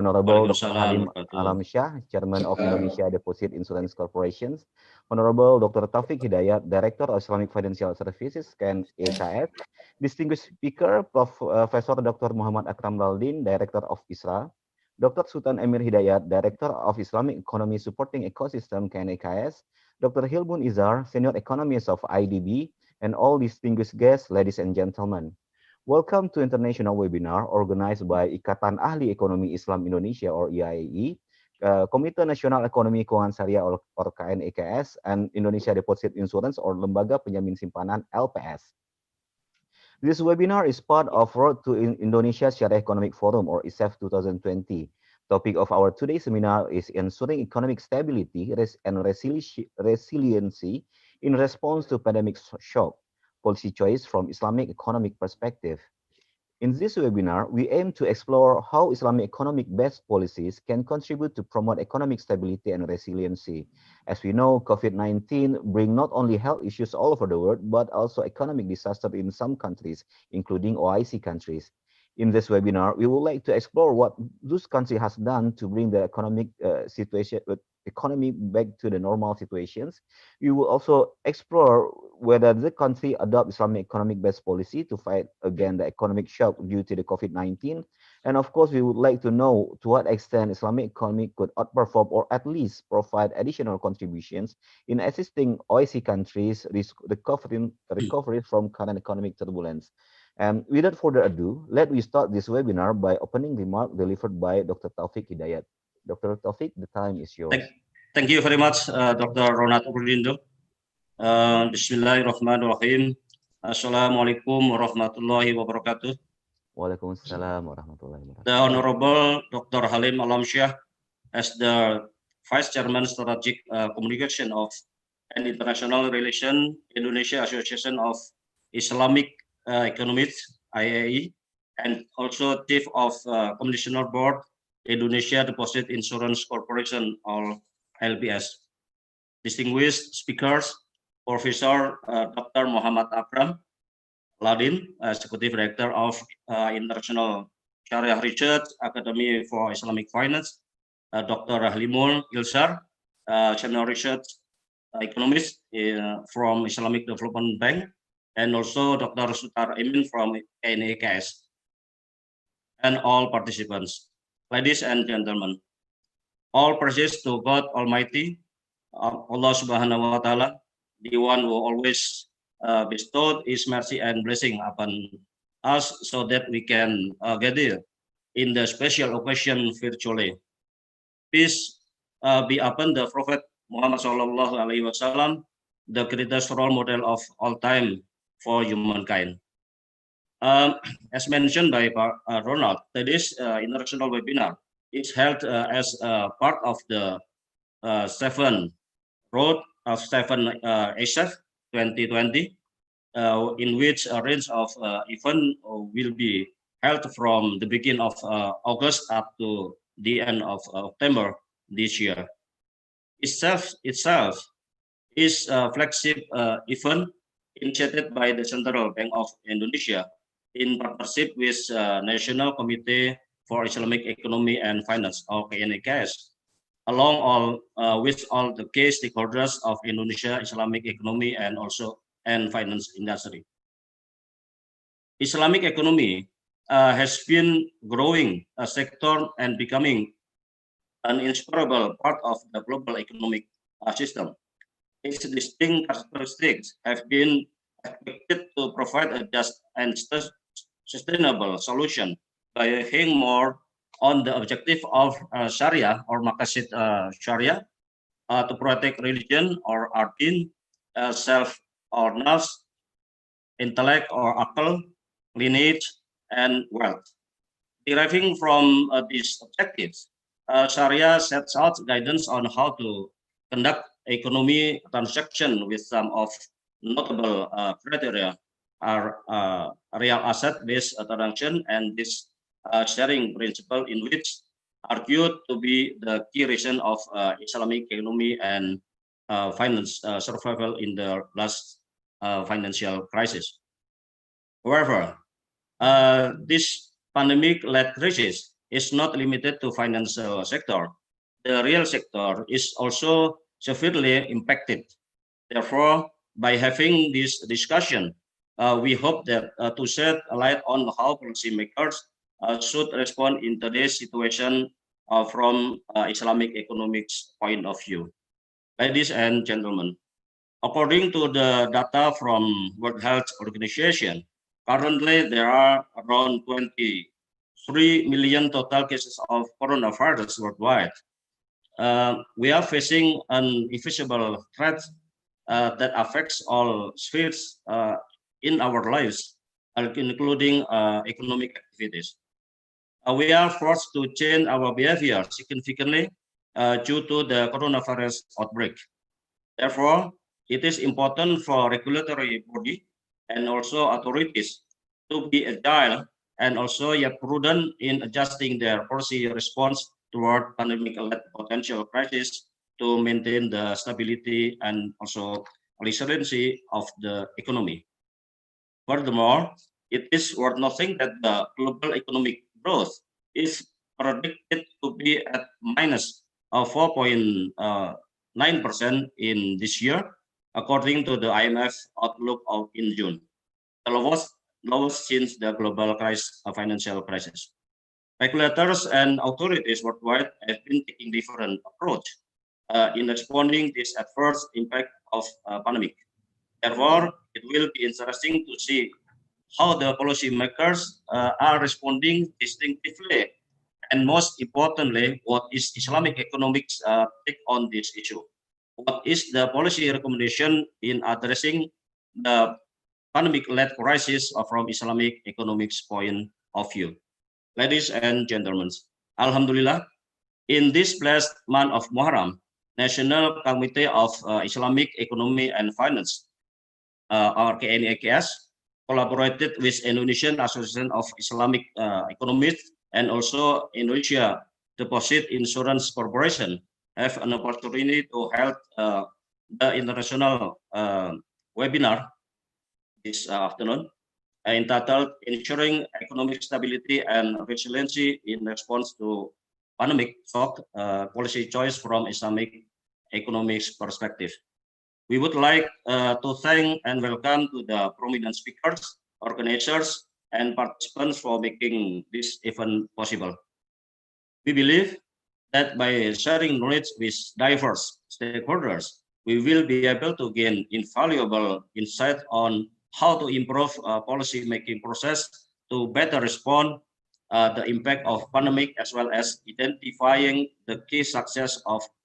Honorable Dr. Waalaikumsalam Halim warahmatullahi Alamsyah, Chairman of Indonesia Deposit Insurance Corporations, Honorable Dr. Taufik Hidayat, Director of Islamic Financial Services, KNEKS, Distinguished Speaker, Professor Dr. Mohamad Akram Laidin, Director of ISRA, Dr. Sutan Emir Hidayat, Director of Islamic Economy Supporting Ecosystem, KNEKS, Dr. Hylmun Izhar, Senior Economist of ISDB, and all distinguished guests, ladies and gentlemen. Welcome to international webinar organized by Ikatan Ahli Ekonomi Islam Indonesia or IAEI, Komite Nasional Ekonomi Keuangan Syariah or KNEKS, and Indonesia Deposit Insurance or Lembaga Penjamin Simpanan LPS. This webinar is part of Road to Indonesia Syariah Economic Forum or ISEF 2020. Topic of our today's seminar is ensuring economic stability and resiliency in response to pandemic shock. Policy choice from Islamic economic perspective. In this webinar, we aim to explore how Islamic economic-based policies can contribute to promote economic stability and resiliency. As we know, COVID-19 brings not only health issues all over the world, but also economic disaster in some countries, including OIC countries. In this webinar, we would like to explore what this country has done to bring the economy back to the normal situations. We will also explore whether the country adopt Islamic economic-based policy to fight against the economic shock due to the COVID-19. And of course, we would like to know to what extent Islamic economy could outperform or at least provide additional contributions in assisting OIC countries recovering from current economic turbulence. And without further ado, let me start this webinar by opening remark delivered by Dr. Taufik Hidayat. Dr. Taufik, the time is yours. Thank you very much, Dr. Ronald Urdindo. Bismillahirrahmanirrahim. Assalamualaikum warahmatullahi wabarakatuh. Waalaikumsalam warahmatullahi wabarakatuh. The Honorable Dr. Halim Alamsyah, as the Vice Chairman Strategic Communication of and International Relations, Indonesia Association of Islamic Economists, IAEI, and also Chief of Commissioner Board, Indonesia Deposit Insurance Corporation, or LPS. Distinguished speakers, Professor Dr. Mohamad Akram, Laidin, Executive Director of International Sharia Research Academy for Islamic Finance, Dr. Hylmun, Izhar, Senior Research Economist from Islamic Development Bank, and also Dr. Sutan Emir from KNEKS, and all participants. Ladies and gentlemen, all praises to God Almighty, Allah Subhanahu wa Ta'ala, the one who always bestowed His mercy and blessing upon us so that we can gather in the special occasion virtually. Peace be upon the Prophet Muhammad Sallallahu Alaihi Wasallam, the greatest role model of all time for humankind. As mentioned by Ronald, today's international webinar is held as part of the 7 Road of 7 ISEF 2020, in which a range of events will be held from the beginning of August up to the end of September this year. ISEF itself is a flagship event initiated by the Central Bank of Indonesia in partnership with National Committee for Islamic Economy and Finance, or KNEKS, along with all the key stakeholders of Indonesia Islamic economy and finance industry. Islamic economy has been growing a sector and becoming an inseparable part of the global economic system. Its distinct characteristics have been expected to provide a just and sustainable solution by being more on the objective of Sharia or Maqasid Sharia to protect religion or ardin, self or nafs, intellect or akal, lineage, and wealth. Deriving from these objectives, Sharia sets out guidance on how to conduct economy transaction with some of notable criteria are real asset-based transaction and this sharing principle, in which argued to be the key reason of Islamic economy and finance survival in the last financial crisis. However, this pandemic-led crisis is not limited to financial sector. The real sector is also severely impacted. Therefore, by having this discussion, we hope that to shed a light on how policymakers should respond in today's situation from Islamic economics point of view. Ladies and gentlemen, according to the data from World Health Organization, currently there are around 23 million total cases of coronavirus worldwide. We are facing an invisible threat that affects all spheres in our lives, including economic activities. We are forced to change our behavior significantly due to the coronavirus outbreak. Therefore, it is important for regulatory body and also authorities to be agile and also yet prudent in adjusting their policy response toward pandemic-led potential crisis to maintain the stability and also resiliency of the economy. Furthermore, it is worth noting that the global economic growth is predicted to be at minus 4.9% in this year, according to the IMF outlook in June, the lowest since the global financial crisis. Regulators and authorities worldwide have been taking different approach in responding this adverse impact of pandemic. Therefore, it will be interesting to see how the policymakers are responding distinctively, and most importantly, what is Islamic economics take on this issue? What is the policy recommendation in addressing the pandemic-led crisis from Islamic economics point of view? Ladies and gentlemen, Alhamdulillah, in this blessed month of Muharram, National Committee of Islamic Economy and Finance, or KNEKS, collaborated with Indonesian Association of Islamic Economists and also Indonesia Deposit Insurance Corporation have an opportunity to hold the international webinar this afternoon entitled Ensuring Economic Stability and Resiliency in Response to Pandemic Shock, Policy Choice from Islamic Economics Perspective. We would like to thank and welcome to the prominent speakers, organizers, and participants for making this event possible. We believe that by sharing knowledge with diverse stakeholders, we will be able to gain invaluable insight on how to improve policy making process to better respond the impact of pandemic, as well as identifying the key success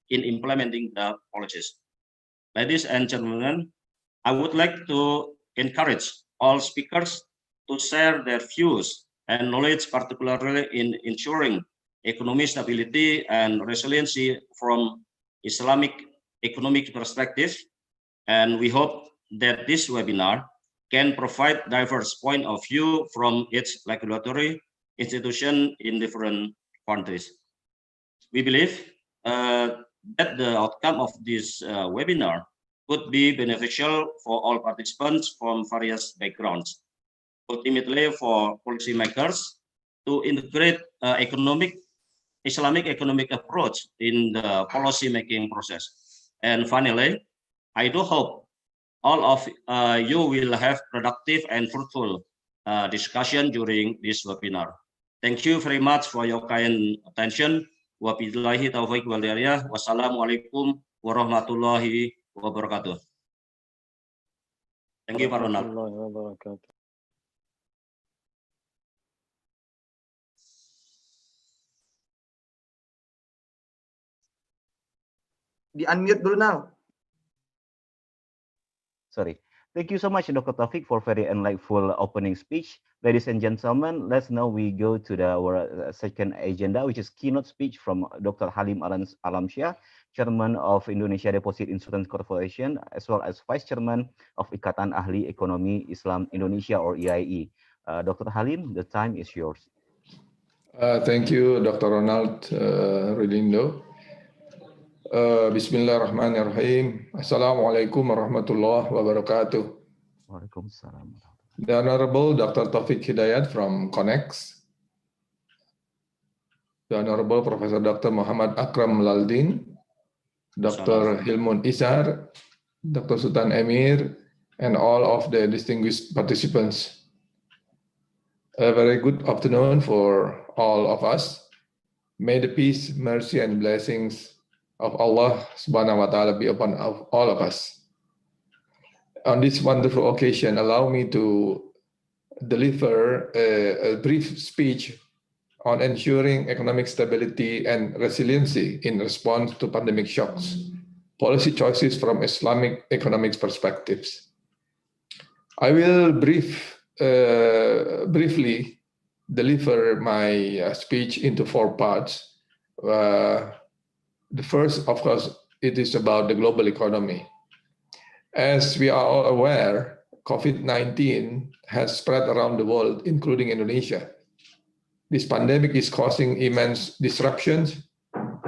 in implementing the policies. Ladies and gentlemen, I would like to encourage all speakers to share their views and knowledge, particularly in ensuring economic stability and resiliency from Islamic economic perspective. And we hope that this webinar can provide diverse point of view from its regulatory institution in different countries. We believe that the outcome of this webinar could be beneficial for all participants from various backgrounds, ultimately for policymakers to integrate Islamic economic approach in the policy making process. And finally, I do hope all of you will have productive and fruitful discussion during this webinar. Thank you very much for your kind attention. Wabillahi taufiq wal hidayah. Wassalamualaikum warahmatullahi wabarakatuh. Thank you, Pak Ronald. Di-unmute dulu now. Sorry. Thank you so much, Dr. Taufik, for very enlightful opening speech. Ladies and gentlemen, let's now we go to our second agenda, which is keynote speech from Dr. Halim Alamsyah, Chairman of Indonesia Deposit Insurance Corporation, as well as Vice Chairman of Ikatan Ahli Ekonomi Islam Indonesia, or IAEI. Dr. Halim, the time is yours. Thank you, Dr. Ronald Rilindo. Bismillahirrahmanirrahim. Assalamualaikum warahmatullahi wabarakatuh. Waalaikumsalam. The Honorable Dr. Taufik Hidayat from KNEKS, the Honorable Professor Dr. Mohamad Akram Laidin, Dr. Hylmun Izhar, Dr. Sutan Emir, and all of the distinguished participants. A very good afternoon for all of us. May the peace, mercy, and blessings of Allah Subhanahu wa Ta'ala be upon all of us. On this wonderful occasion, allow me to deliver a brief speech on ensuring economic stability and resiliency in response to pandemic shocks, policy choices from Islamic economic perspectives. I will briefly deliver my speech into 4 parts. The first, of course, it is about the global economy. As we are all aware, COVID-19 has spread around the world, including Indonesia. This pandemic is causing immense disruptions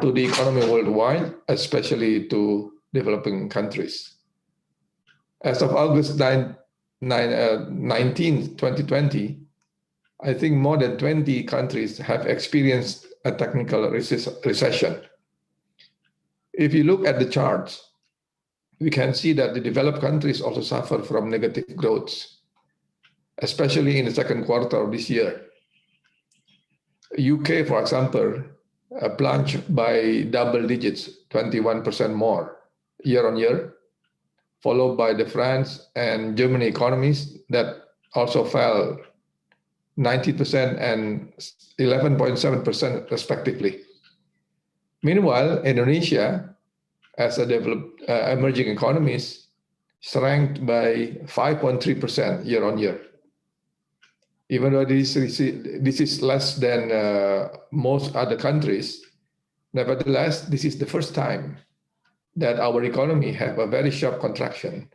to the economy worldwide, especially to developing countries. As of August 19, 2020, I think more than 20 countries have experienced a technical recession. If you look at the charts, we can see that the developed countries also suffer from negative growth, especially in the second quarter of this year. UK, for example, plunged by double digits, 21% more year on year, followed by the France and Germany economies that also fell 90% and 11.7% respectively. Meanwhile, Indonesia, as a developed emerging economies, shrank by 5.3% year on year. Even though this is less than most other countries, nevertheless, this is the first time that our economy have a very sharp contraction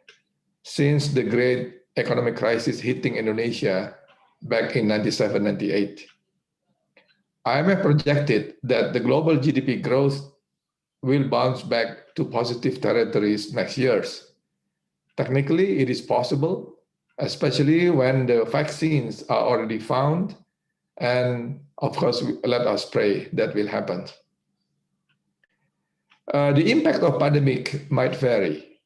since the great economic crisis hitting Indonesia back in 97, 98. IMF projected that the global GDP growth will bounce back to positive territories next year. Technically, it is possible, especially when the vaccines are already found. And of course, let us pray that will happen. The impact of pandemic might vary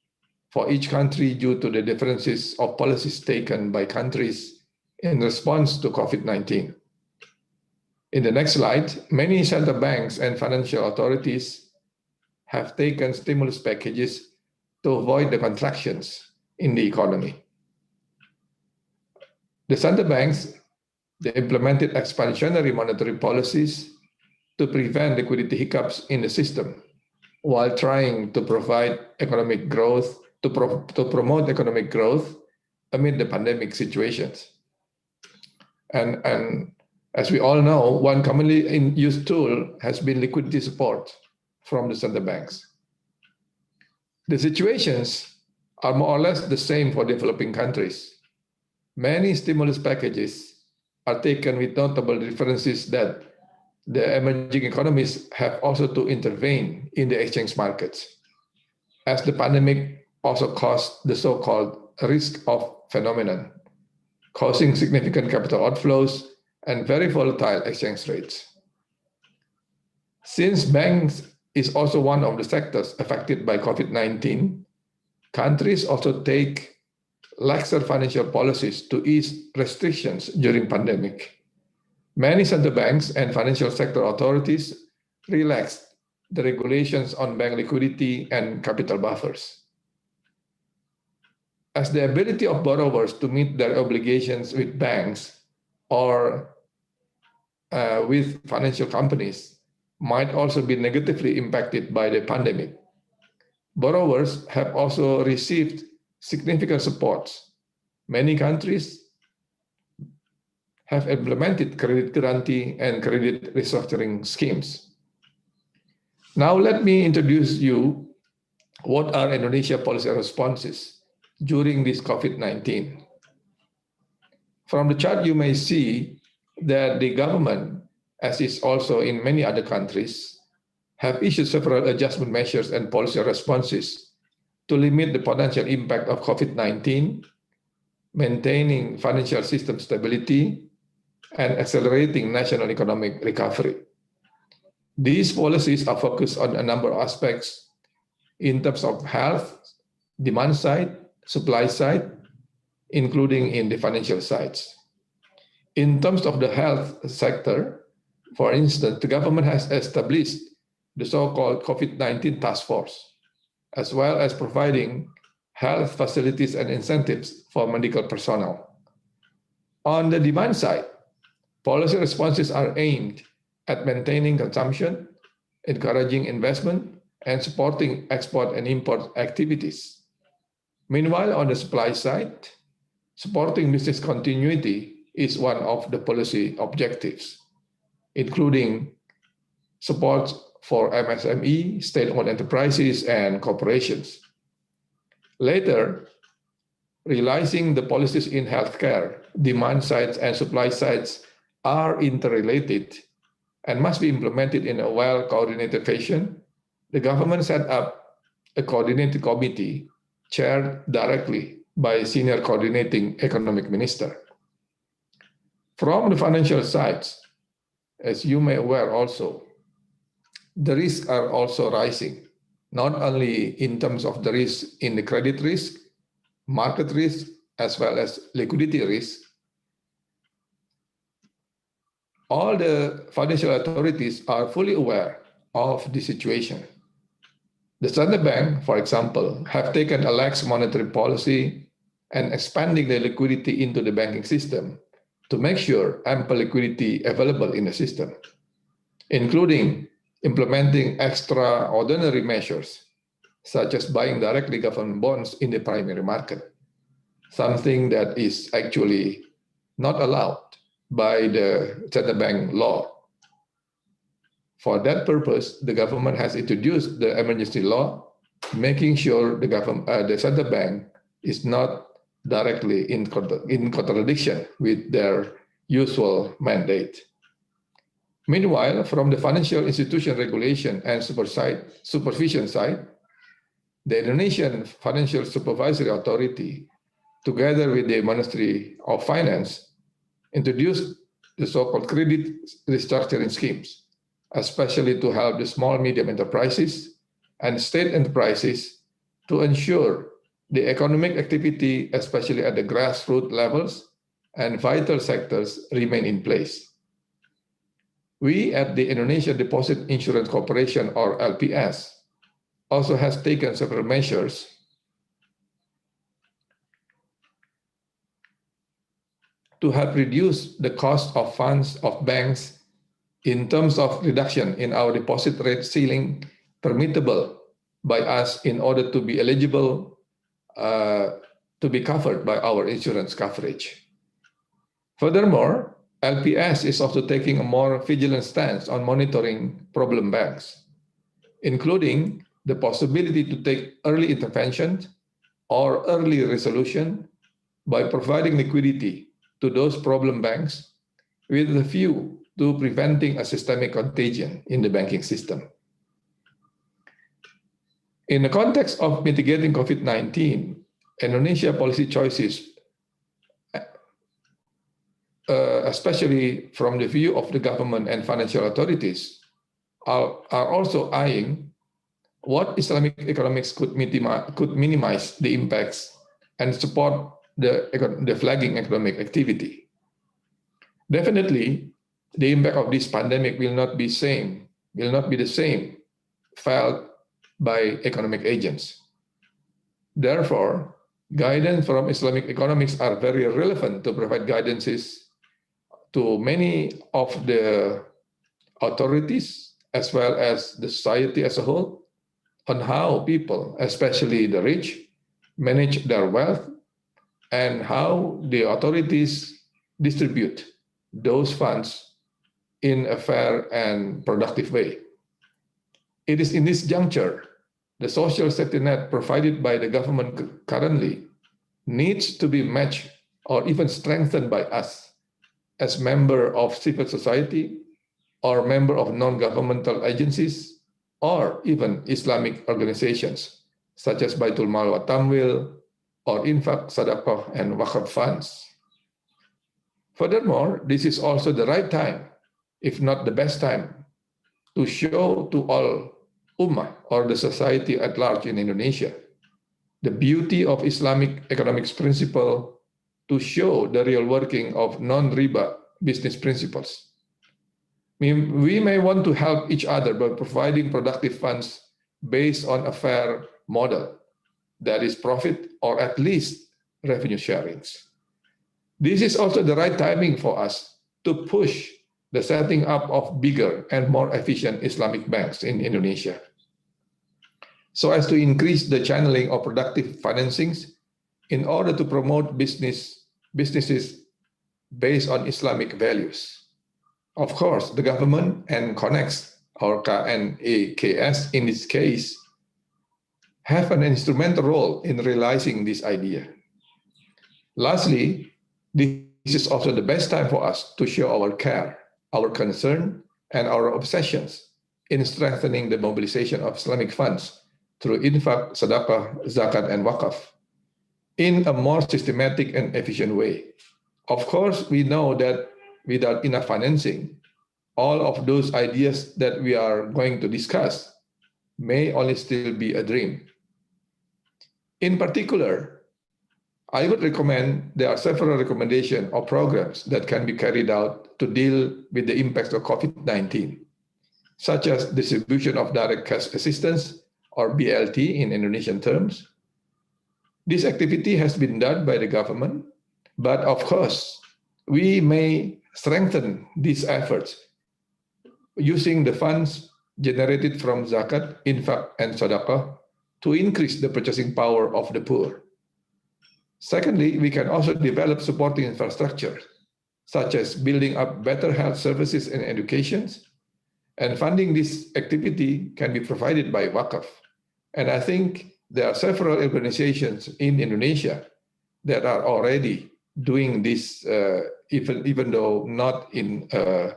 for each country due to the differences of policies taken by countries in response to COVID-19. In the next slide, many central banks and financial authorities have taken stimulus packages to avoid the contractions in the economy. The central banks, they implemented expansionary monetary policies to prevent liquidity hiccups in the system while trying to provide economic growth, to promote economic growth amid the pandemic situations. And as we all know, one commonly used tool has been liquidity support from the central banks. The situations are more or less the same for developing countries. Many stimulus packages are taken with notable differences that the emerging economies have also to intervene in the exchange markets, as the pandemic also caused the so-called risk-off phenomenon, causing significant capital outflows and very volatile exchange rates. Since banks is also one of the sectors affected by COVID-19, countries also take laxer financial policies to ease restrictions during pandemic. Many central banks and financial sector authorities relaxed the regulations on bank liquidity and capital buffers. As the ability of borrowers to meet their obligations with banks or with financial companies might also be negatively impacted by the pandemic, borrowers have also received significant support. Many countries have implemented credit guarantee and credit restructuring schemes. Now let me introduce you what are Indonesia policy responses during this COVID-19. From the chart, you may see that the government, as is also in many other countries, have issued several adjustment measures and policy responses to limit the potential impact of COVID-19, maintaining financial system stability, and accelerating national economic recovery. These policies are focused on a number of aspects in terms of health, demand side, supply side, including in the financial sides. In terms of the health sector, for instance, the government has established the so-called COVID-19 task force, as well as providing health facilities and incentives for medical personnel. On the demand side, policy responses are aimed at maintaining consumption, encouraging investment, and supporting export and import activities. Meanwhile, on the supply side, supporting business continuity is one of the policy objectives, including support for MSME, state-owned enterprises, and corporations. Later, realizing the policies in healthcare, demand sides and supply sides are interrelated and must be implemented in a well-coordinated fashion, the government set up a coordinated committee chaired directly by senior coordinating economic minister. From the financial sides, as you may aware also, the risks are also rising, not only in terms of the risk in the credit risk, market risk, as well as liquidity risk. All the financial authorities are fully aware of the situation. The Standard Bank, for example, have taken a lax monetary policy and expanding the liquidity into the banking system to make sure ample liquidity available in the system, including implementing extraordinary measures, such as buying directly government bonds in the primary market, something that is actually not allowed by the Central Bank law. For that purpose, the government has introduced the emergency law, making sure the Central Bank is not directly in contradiction with their usual mandate. Meanwhile, from the financial institution regulation and supervision side, the Indonesian Financial Supervisory Authority, together with the Ministry of Finance, introduced the so-called credit restructuring schemes, especially to help the small medium enterprises and state enterprises to ensure the economic activity, especially at the grassroots levels and vital sectors, remain in place. We at the Indonesian Deposit Insurance Corporation, or LPS, also has taken several measures to help reduce the cost of funds of banks in terms of reduction in our deposit rate ceiling permittable by us in order to be eligible to be covered by our insurance coverage. Furthermore, LPS is also taking a more vigilant stance on monitoring problem banks, including the possibility to take early intervention or early resolution by providing liquidity to those problem banks with a view to preventing a systemic contagion in the banking system. In the context of mitigating COVID-19, Indonesia policy choices, especially from the view of the government and financial authorities, are also eyeing what Islamic economics could minimize the impacts and support the flagging economic activity. Definitely, the impact of this pandemic will not be the same felt by economic agents. Therefore, guidance from Islamic economics are very relevant to provide guidances to many of the authorities as well as the society as a whole on how people, especially the rich, manage their wealth and how the authorities distribute those funds in a fair and productive way. It is in this juncture, the social safety net provided by the government currently needs to be matched or even strengthened by us as member of civil society or member of non-governmental agencies or even Islamic organizations such as Baitul Mal wa Tamwil or Infaq, Sadaqah, and Waqf funds. Furthermore, this is also the right time, if not the best time, to show to all ummah or the society at large in Indonesia the beauty of Islamic economics principle, to show the real working of non-riba business principles. We may want to help each other by providing productive funds based on a fair model, that is profit or at least revenue sharings. This is also the right timing for us to push the setting up of bigger and more efficient Islamic banks in Indonesia, so as to increase the channeling of productive financings in order to promote businesses based on Islamic values. Of course, the government and KNEKS, or KNEKS in this case, have an instrumental role in realizing this idea. Lastly, this is also the best time for us to show our care, our concern, and our obsessions in strengthening the mobilization of Islamic funds through infaq, sadaqah, zakat, and waqaf in a more systematic and efficient way. Of course, we know that without enough financing, all of those ideas that we are going to discuss may only still be a dream. In particular, I would recommend there are several recommendations or programs that can be carried out to deal with the impacts of COVID-19, such as distribution of direct cash assistance, or BLT in Indonesian terms. This activity has been done by the government, but of course, we may strengthen these efforts using the funds generated from zakat, infaq, and sadaqah to increase the purchasing power of the poor. Secondly, we can also develop supporting infrastructure, such as building up better health services and education, and funding this activity can be provided by waqaf. And I think there are several organizations in Indonesia that are already doing this, even though not in a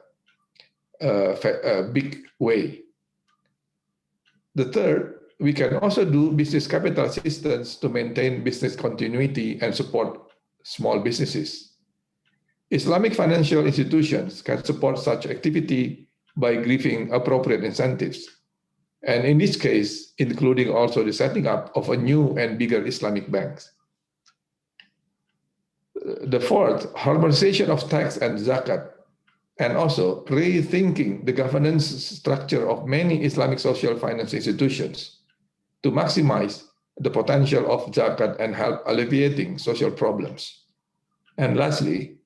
big way. The third, we can also do business capital assistance to maintain business continuity and support small businesses. Islamic financial institutions can support such activity by giving appropriate incentives, and in this case, including also the setting up of a new and bigger Islamic banks. The fourth, harmonization of tax and zakat, and also rethinking the governance structure of many Islamic social finance institutions to maximize the potential of zakat and help alleviating social problems. And lastly,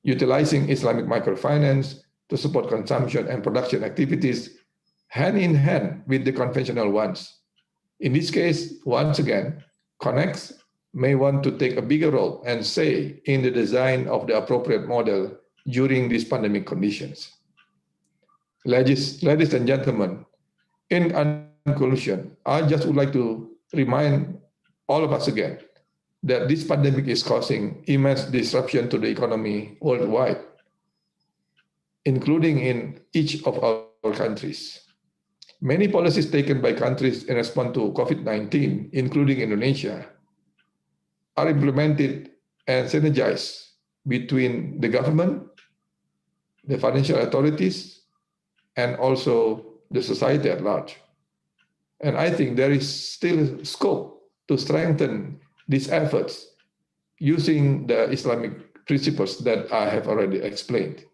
utilizing Islamic microfinance to support consumption and production activities hand in hand with the conventional ones. In this case, once again, KNEKS may want to take a bigger role and say in the design of the appropriate model during these pandemic conditions. Ladies and gentlemen, in conclusion, I just would like to remind all of us again that this pandemic is causing immense disruption to the economy worldwide, including in each of our countries. Many policies taken by countries in response to COVID-19, including Indonesia, are implemented and synergized between the government, the financial authorities, and also the society at large. And I think there is still scope to strengthen these efforts using the Islamic principles that I have already explained.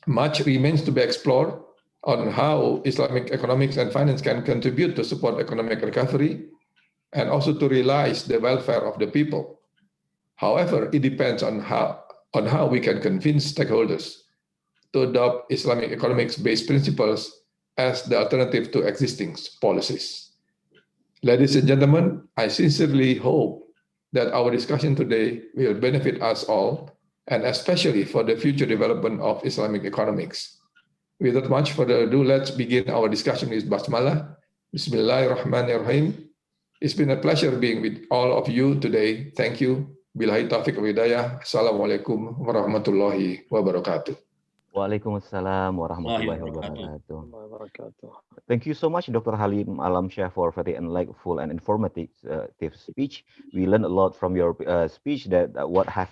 Much remains to be explored on how Islamic economics and finance can contribute to support economic recovery and also to realize the welfare of the people. However, it depends on how we can convince stakeholders to adopt Islamic economics-based principles as the alternative to existing policies. Ladies and gentlemen, I sincerely hope that our discussion today will benefit us all, and especially for the future development of Islamic economics. Without much further ado, let's begin our discussion with Basmalah. Bismillahirrahmanirrahim. It's been a pleasure being with all of you today. Thank you. Billahi taufiq wa hidayah. Assalamualaikum warahmatullahi wabarakatuh. Waalaikumsalam warahmatullahi Wabarakatuh. wabarakatuh. Thank you so much, Dr. Halim Alamsyah, for very enlightful and informative speech. We learned a lot from your speech that what has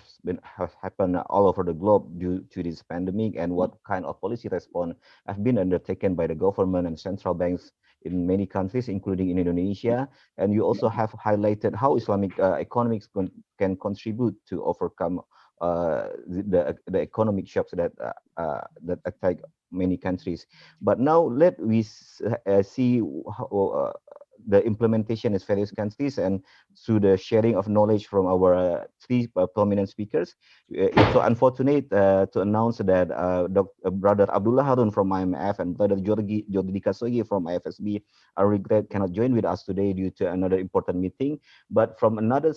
happened all over the globe due to this pandemic and what kind of policy response have been undertaken by the government and central banks in many countries, including in Indonesia. And you also have highlighted how Islamic economics can contribute to overcome the economic shocks that attack many countries. But now let we see how the implementation in various countries, and through the sharing of knowledge from our three prominent speakers. It's so unfortunate to announce that Brother Abdullah Haron from IMF and Brother Jhordy from IFSB, I regret cannot join with us today due to another important meeting. But from another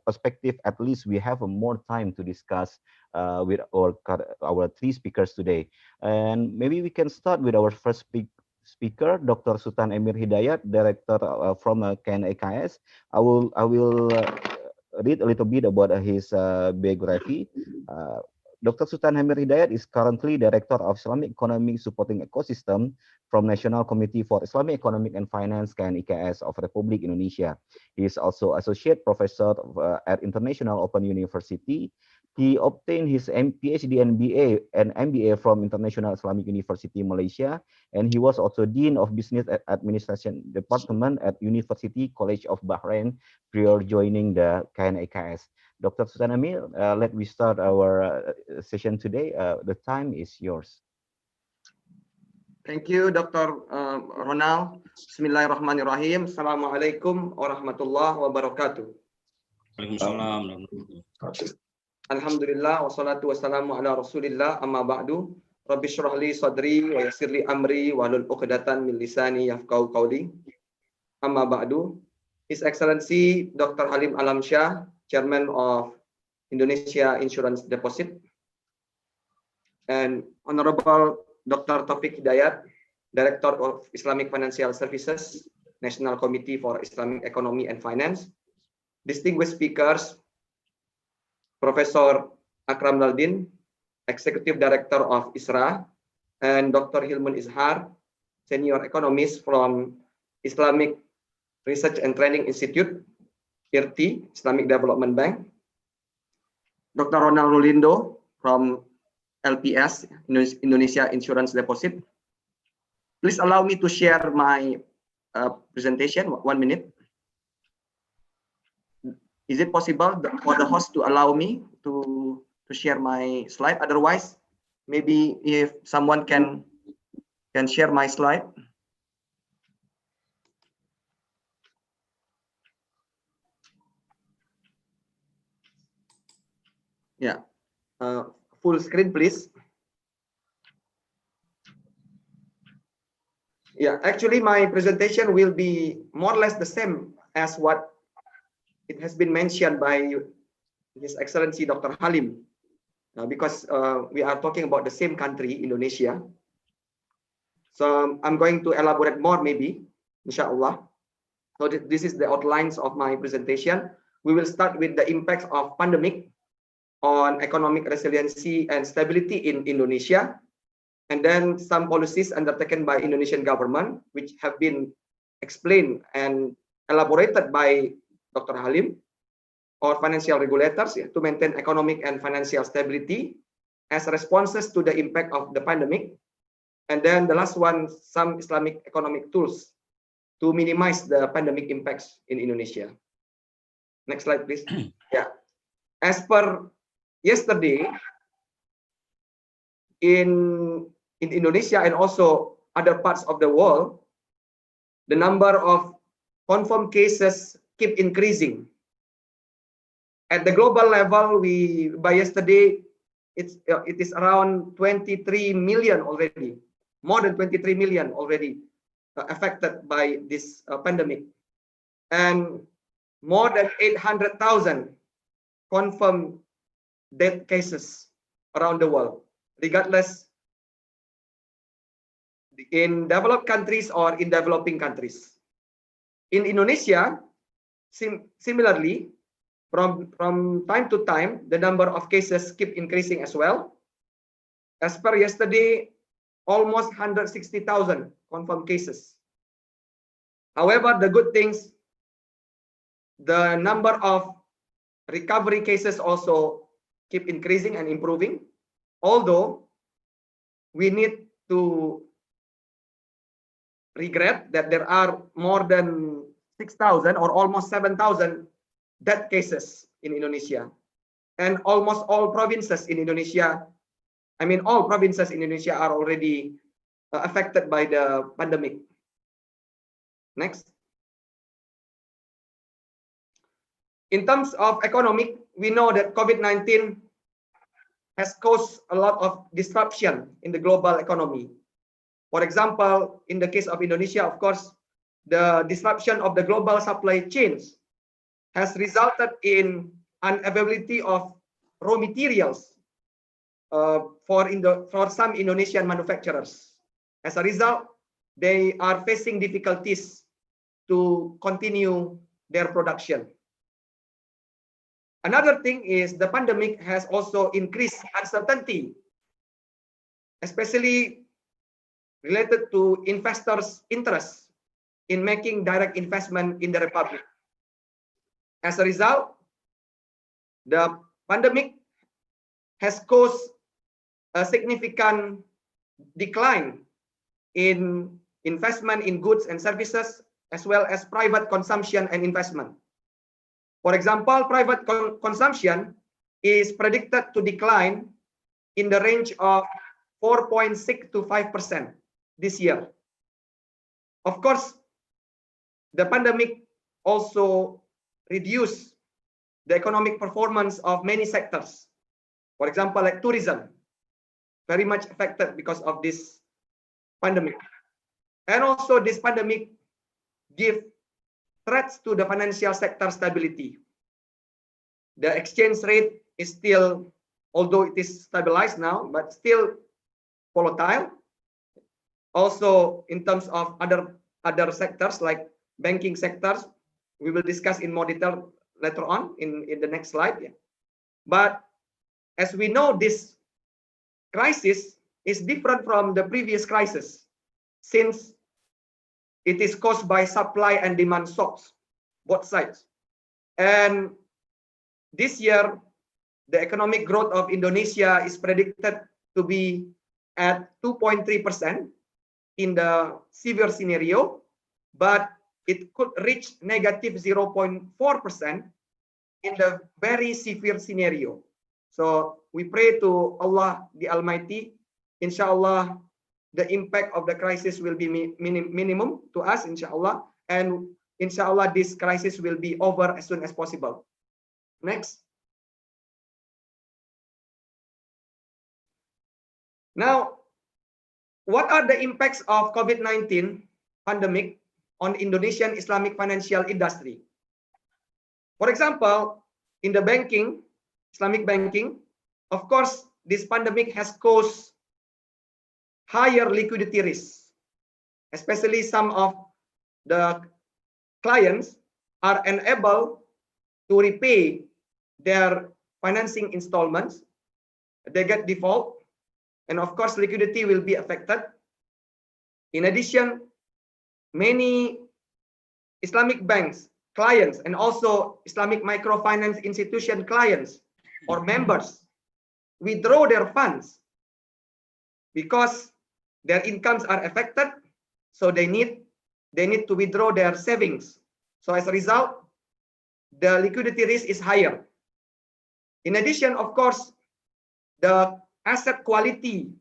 perspective, at least we have more time to discuss with our three speakers today. And maybe we can start with our first speaker, Dr. Sutan Emir Hidayat, Director from KNEKS. I will read a little bit about his biography. Dr. Sutan Emir Hidayat is currently Director of Islamic Economic Supporting Ecosystem from National Committee for Islamic Economic and Finance (KNEKS) of Republic Indonesia. He is also Associate Professor at International Open University. He obtained his PhD and MBA from International Islamic University Malaysia, and he was also Dean of Business Administration Department at University College of Bahrain prior joining the KNEKS. Dr. Sutan Emir, let me start our session today. The time is yours. Thank you, Dr. Ronald. Bismillahirrahmanirrahim. Assalamualaikum warahmatullahi wabarakatuh. Waalaikumsalam. Alhamdulillah, wassalatu wassalamu ala rasulillah, amma ba'du. Rabbi syrah li sadri wa yassir li amri wahlul 'uqdatan min lisani yafqahu qawli. Amma ba'du. His Excellency Dr. Halim Alamsyah, Chairman of Indonesia Insurance Deposit, and Honorable Dr. Taufik Hidayat, Director of Islamic Financial Services, National Committee for Islamic Economy and Finance, distinguished speakers, Professor Akram Laidin, Executive Director of ISRA, and Dr. Hylmun Izhar, Senior Economist from Islamic Research and Training Institute, IRTI, Islamic Development Bank, Dr. Ronald Rolindo from LPS, Indonesia Insurance Deposit. Please allow me to share my presentation, 1 minute. Is it possible for the host to allow me to share my slide? Otherwise, maybe if someone can share my slide. Yeah, full screen, please. Yeah, actually, my presentation will be more or less the same as what it has been mentioned by His Excellency Dr. Halim, because we are talking about the same country, Indonesia. So I'm going to elaborate more, maybe, inshallah. So this is the outlines of my presentation. We will start with the impacts of pandemic on economic resiliency and stability in Indonesia, and then some policies undertaken by Indonesian government, which have been explained and elaborated by Dr. Halim, or financial regulators, to maintain economic and financial stability as responses to the impact of the pandemic. And then the last one, some Islamic economic tools to minimize the pandemic impacts in Indonesia. Next slide, please. Yeah. As per yesterday, in Indonesia and also other parts of the world, the number of confirmed cases keep increasing. At the global level, by yesterday, it is around 23 million already, more than 23 million already affected by this pandemic, and more than 800,000 confirmed death cases around the world, regardless in developed countries or in developing countries. In Indonesia, similarly, from time to time, the number of cases keep increasing as well. As per yesterday, almost 160,000 confirmed cases. However, the good things, the number of recovery cases also keep increasing and improving. Although we need to regret that there are more than 6,000 or almost 7,000 death cases in Indonesia. And almost all provinces in Indonesia, all provinces in Indonesia are already affected by the pandemic. Next. In terms of economic, we know that COVID-19 has caused a lot of disruption in the global economy. For example, in the case of Indonesia, of course, the disruption of the global supply chains has resulted in unavailability of raw materials for some Indonesian manufacturers. As a result, they are facing difficulties to continue their production. Another thing is the pandemic has also increased uncertainty, especially related to investors' interest in making direct investment in the Republic. As a result, the pandemic has caused a significant decline in investment in goods and services, as well as private consumption and investment. For example, private consumption is predicted to decline in the range of 4.6 to 5% this year. Of course, the pandemic also reduced the economic performance of many sectors. For example, like tourism, very much affected because of this pandemic. And also this pandemic gives threats to the financial sector stability. The exchange rate is still, although it is stabilized now, but still volatile. Also, in terms of other sectors like banking sectors, we will discuss in more detail later on in the next slide. Yeah. But as we know, this crisis is different from the previous crisis, since it is caused by supply and demand shocks, both sides. And this year, the economic growth of Indonesia is predicted to be at 2.3% in the severe scenario, but it could reach negative 0.4% in the very severe scenario. So we pray to Allah the Almighty, inshallah, the impact of the crisis will be minimum to us, inshallah, and inshallah this crisis will be over as soon as possible. Next. Now, what are the impacts of COVID-19 pandemic on Indonesian Islamic financial industry? For example, in the banking, Islamic banking, of course, this pandemic has caused higher liquidity risks, especially some of the clients are unable to repay their financing installments. They get default, and of course, liquidity will be affected. In addition, many Islamic banks clients and also Islamic microfinance institution clients or members withdraw their funds because their incomes are affected, so they need to withdraw their savings. So as a result, the liquidity risk is higher. In addition, of course, the asset quality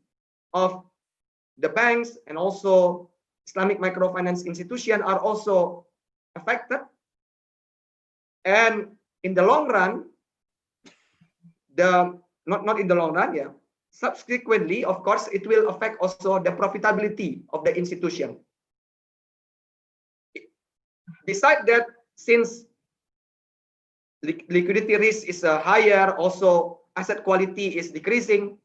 of the banks and also Islamic microfinance institution are also affected. And in the long run, not in the long run, yeah. Subsequently, of course, it will affect also the profitability of the institution. Besides that, since liquidity risk is higher, also asset quality is decreasing,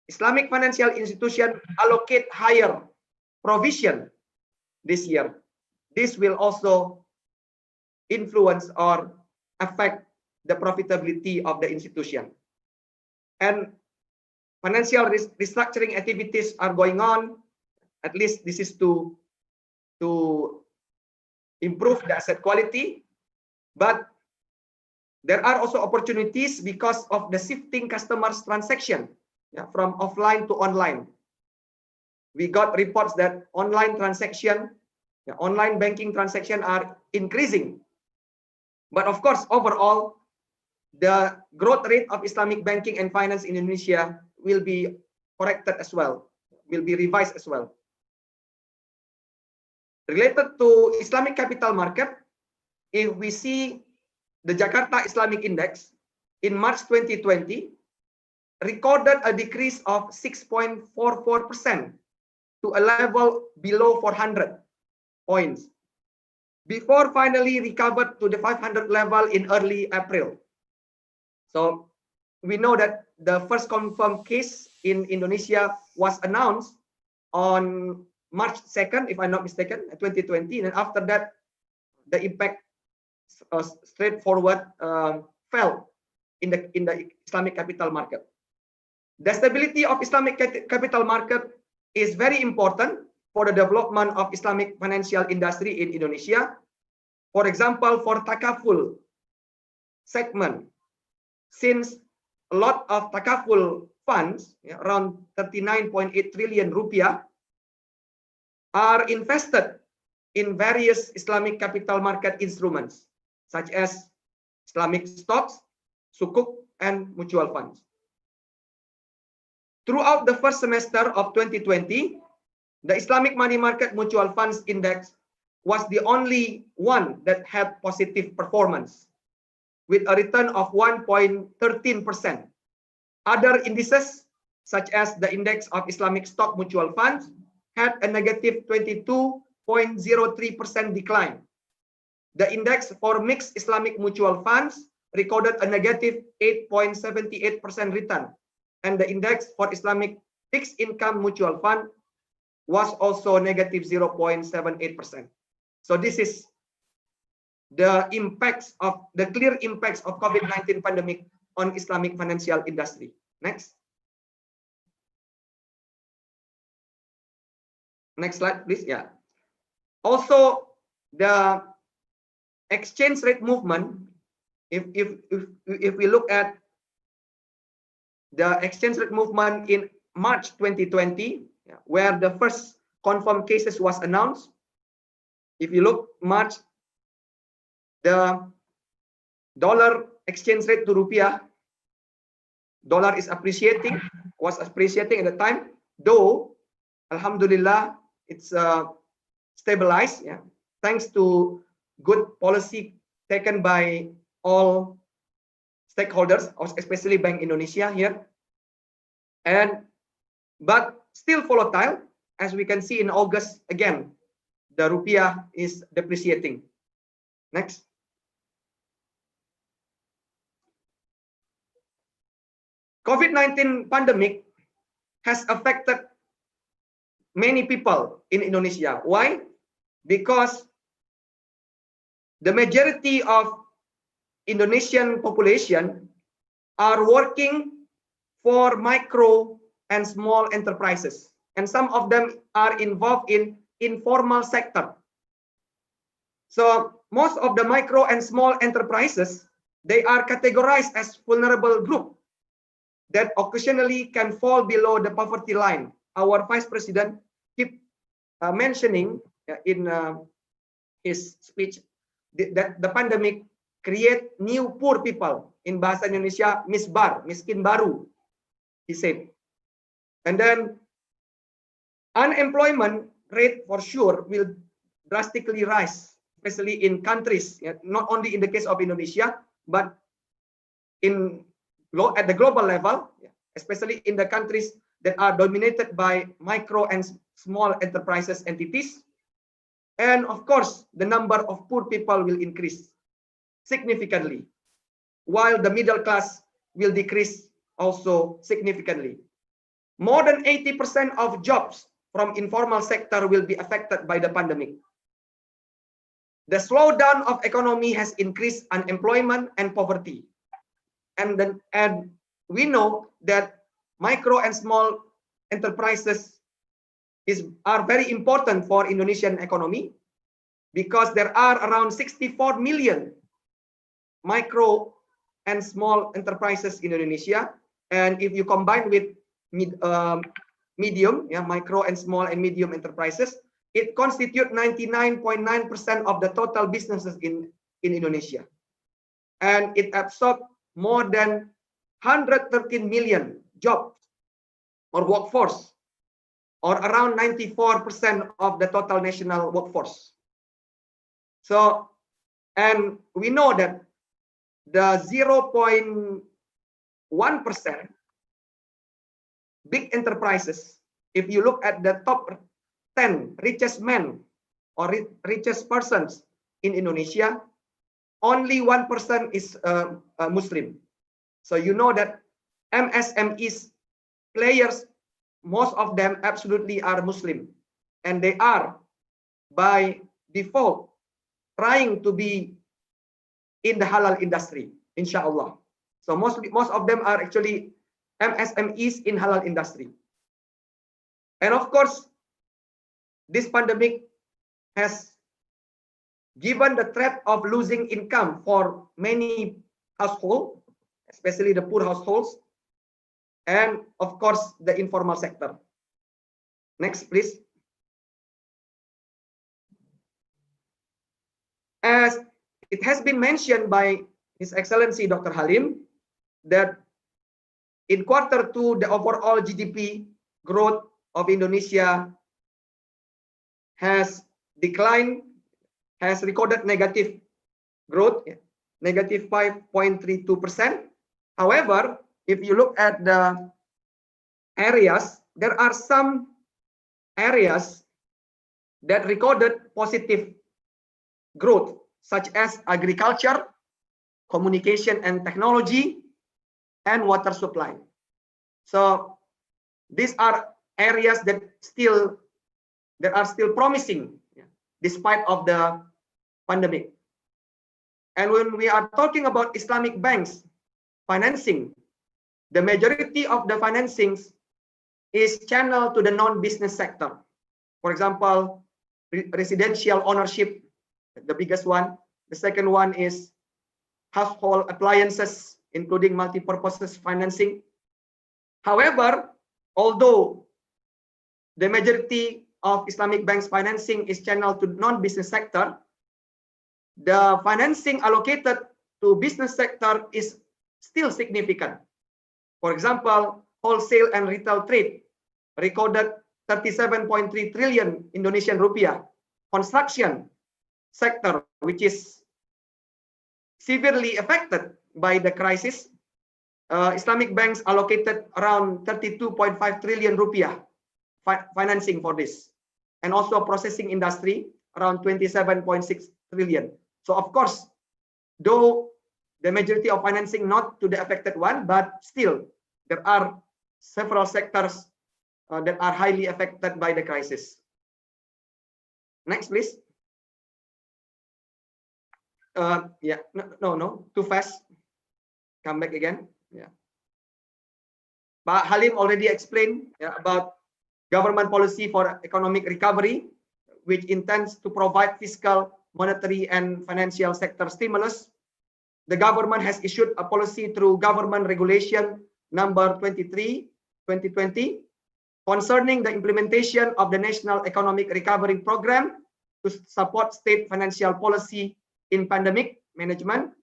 Islamic financial institution allocate higher provision this year. This will also influence or affect the profitability of the institution. And financial restructuring activities are going on. At least this is to improve the asset quality, but there are also opportunities because of the shifting customers transaction, from offline to online. We got reports that online transaction, online banking transaction are increasing. But of course, overall, the growth rate of Islamic banking and finance in Indonesia will be corrected as well, will be revised as well. Related to Islamic capital market, if we see the Jakarta Islamic Index in March 2020 recorded a decrease of 6.44% to a level below 400 points before finally recovered to the 500 level in early April. So we know that the first confirmed case in Indonesia was announced on March 2nd, if I'm not mistaken, 2020, and after that, the impact straightforward fell in the Islamic capital market. The stability of Islamic capital market is very important for the development of Islamic financial industry in Indonesia. For example, for takaful segment, since a lot of takaful funds, around 39.8 trillion rupiah, are invested in various Islamic capital market instruments, such as Islamic stocks, sukuk, and mutual funds. Throughout the first semester of 2020, the Islamic money market mutual funds index was the only one that had positive performance, with a return of 1.13%. Other indices, such as the index of Islamic stock mutual funds, had a negative 22.03% decline. The index for mixed Islamic mutual funds recorded a negative 8.78% return, and the index for Islamic fixed income mutual fund was also negative 0.78%. So this is the impacts of the clear impacts of COVID-19 pandemic on Islamic financial industry. Next. Next slide, please. Yeah. Also, the exchange rate movement, if we look at the exchange rate movement in March 2020, where the first confirmed cases was announced, if you look March, the dollar exchange rate to rupiah, dollar is appreciating, was appreciating at the time, though alhamdulillah it's stabilized, thanks to good policy taken by all stakeholders, especially Bank Indonesia here, but still volatile, as we can see in August. Again, the rupiah is depreciating. Next. COVID-19 pandemic has affected many people in Indonesia. Why? Because the majority of Indonesian population are working for micro and small enterprises, and some of them are involved in informal sector. So most of the micro and small enterprises, they are categorized as vulnerable group that occasionally can fall below the poverty line. Our Vice President keep mentioning in his speech that the pandemic create new poor people. In bahasa Indonesia, misbar, miskin baru, he said. And then unemployment rate for sure will drastically rise, especially in countries, not only in the case of Indonesia, but at the global level, especially in the countries that are dominated by micro and small enterprises entities. And of course, the number of poor people will increase significantly, while the middle class will decrease also significantly. More than 80% of jobs from informal sector will be affected by the pandemic. The slowdown of economy has increased unemployment and poverty. And we know that micro and small enterprises are very important for Indonesian economy, because there are around 64 million micro and small enterprises in Indonesia. And if you combine with medium, micro and small and medium enterprises, it constitutes 99.9% of the total businesses in Indonesia. And it absorbs more than 113 million jobs or workforce, or around 94% of the total national workforce. So, and we know that the 0.1% big enterprises, if you look at the top 10 richest men or richest persons in Indonesia, only 1% is Muslim. So you know that MSMEs players, most of them absolutely are Muslim, and they are by default trying to be in the halal industry, inshallah. So most of them are actually MSMEs in halal industry. And of course, this pandemic has given the threat of losing income for many households, especially the poor households, and of course the informal sector. Next, please. As it has been mentioned by His Excellency Dr. Halim, that in Q2 the overall GDP growth of Indonesia has declined, has recorded negative growth, negative 5.32%. However, if you look at the areas, there are some areas that recorded positive growth, such as agriculture, communication and technology, and water supply. So these are areas that are still promising despite of the pandemic. And when we are talking about Islamic banks financing, the majority of the financings is channeled to the non-business sector. For example, residential ownership, the biggest one. The second one is household appliances, including multi-purpose financing. However, although the majority of Islamic banks financing is channeled to non-business sector, the financing allocated to business sector is still significant. For example, wholesale and retail trade recorded 37.3 trillion Indonesian rupiah. Construction sector, which is severely affected by the crisis, Islamic banks allocated around 32.5 trillion rupiah financing for this, and also processing industry around 27.6 trillion. So of course, though the majority of financing not to the affected one, but still there are several sectors that are highly affected by the crisis. Next, please. Yeah, no, too fast. Come back again. Yeah. But Halim already explained about government policy for economic recovery, which intends to provide fiscal, monetary, and financial sector stimulus. The government has issued a policy through Government Regulation number 23/2020 concerning the implementation of the National Economic Recovery Program to support state financial policy in pandemic management.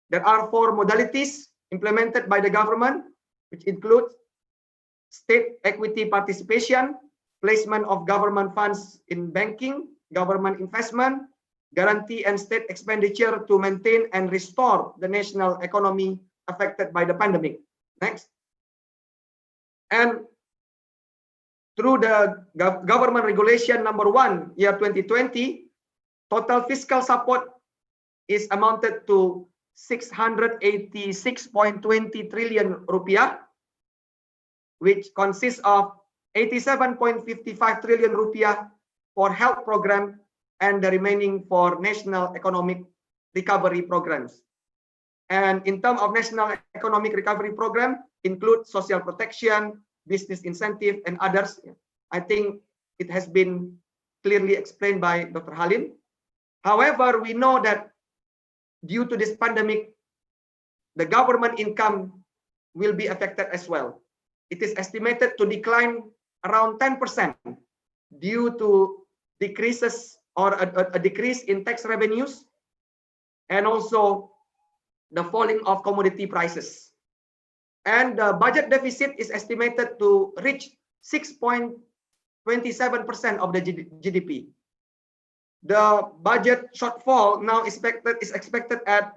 There are 4 modalities implemented by the government, which include state equity participation, placement of government funds in banking, government investment, guarantee and state expenditure to maintain and restore the national economy affected by the pandemic. Next. And through the Government Regulation number 1, year 2020, total fiscal support is amounted to 686.20 trillion rupiah, which consists of 87.55 trillion rupiah for health program and the remaining for national economic recovery programs. And in terms of National Economic Recovery Program, include social protection, business incentive, and others. I think it has been clearly explained by Dr. Halim. However, we know that due to this pandemic, the government income will be affected as well. It is estimated to decline around 10% due to decreases or a decrease in tax revenues, and also the falling of commodity prices. And the budget deficit is estimated to reach 6.27% of the GDP. The budget shortfall now is expected at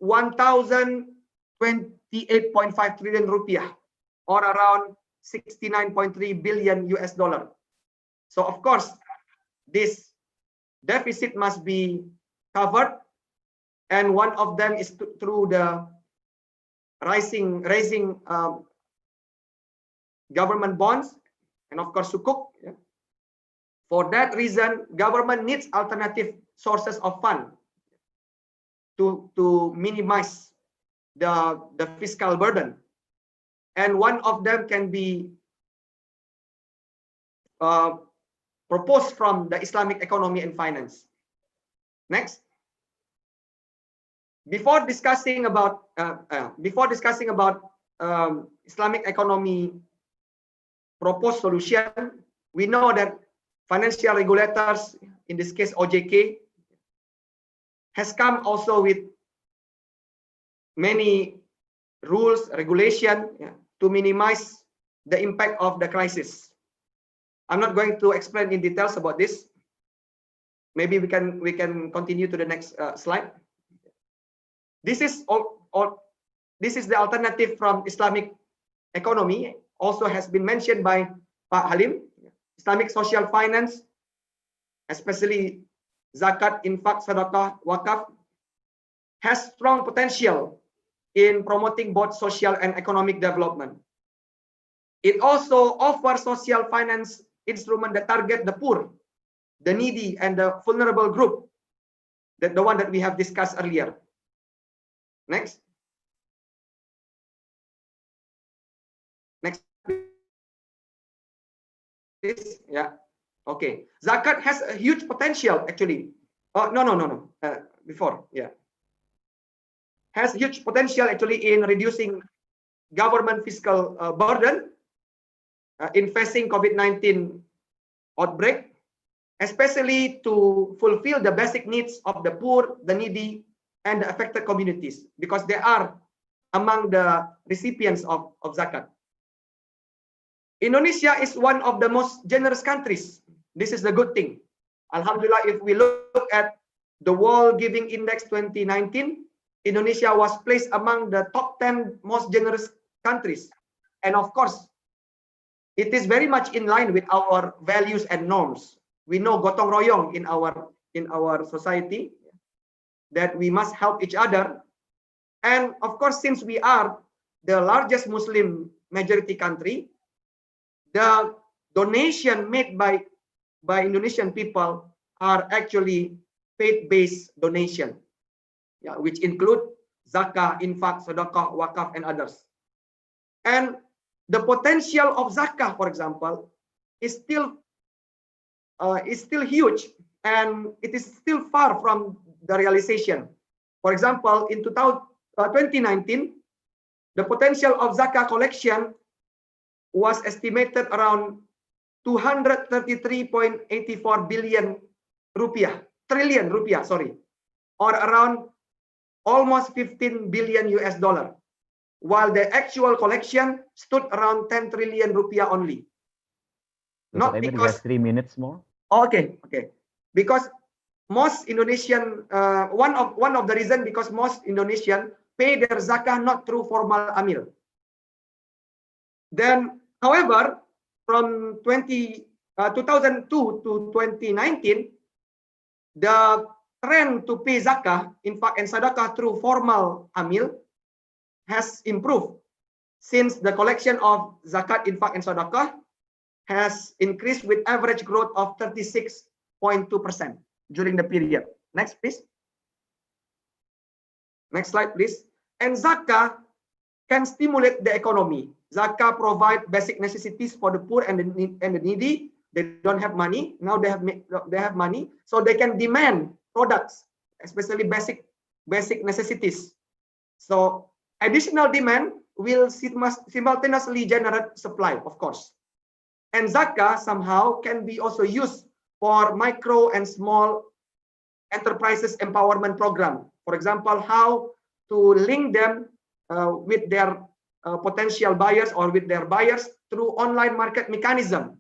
1,028.5 trillion rupiah, or around 69.3 billion US dollar. So of course, this deficit must be covered, and one of them is through the raising government bonds, and of course sukuk. For that reason, government needs alternative sources of fund to minimize the fiscal burden, and one of them can be proposed from the Islamic economy and finance. Next. Before discussing about Islamic economy proposed solution, we know that financial regulators, in this case OJK, has come also with many rules, regulation to minimize the impact of the crisis. I'm not going to explain in details about this. Maybe we can continue to the next slide. This is this is the alternative from Islamic economy. Also has been mentioned by Pak Halim. Islamic social finance, especially zakat, infak, sadaqah, wakaf, has strong potential in promoting both social and economic development. It also offers social finance instruments that target the poor, the needy, and the vulnerable group, the one that we have discussed earlier. Next. Next. This, yeah. Okay. Zakat has a huge potential actually. Oh, no. Before, yeah. Has huge potential actually in reducing government fiscal burden in facing COVID-19 outbreak, especially to fulfill the basic needs of the poor, the needy, and the affected communities, because they are among the recipients of zakat. Indonesia is one of the most generous countries. This is the good thing. Alhamdulillah, if we look at the World Giving Index 2019, Indonesia was placed among the top 10 most generous countries. And of course, it is very much in line with our values and norms. We know gotong royong in our society, that we must help each other. And of course, since we are the largest Muslim majority country, the donation made by Indonesian people are actually faith-based donation, which include zakah, infak, sadaqah, wakaf, and others. And the potential of zakah, for example, is still huge, and it is still far from the realization. For example, in 2019, the potential of zakah collection was estimated around 233.84 billion trillion rupiah, or around almost 15 billion US dollar, while the actual collection stood around 10 trillion rupiah only. Not because 3 minutes more. Okay. Because most Indonesian, one of the reason, because most Indonesian pay their zakah not through formal amil. Then, however, from 2002 to 2019, the trend to pay zakah, infak, and sadaqah through formal amil has improved, since the collection of zakat, infak, and sadaqah has increased with average growth of 36.2% during the period. Next, please. Next slide, please. And zakah can stimulate the economy. Zakah provide basic necessities for the poor and the needy. They don't have money. Now they have money, so they can demand products, especially basic necessities. So additional demand will simultaneously generate supply, of course. And zakah somehow can be also used for micro and small enterprises empowerment program. For example, how to link them with their potential buyers or with their buyers through online market mechanism.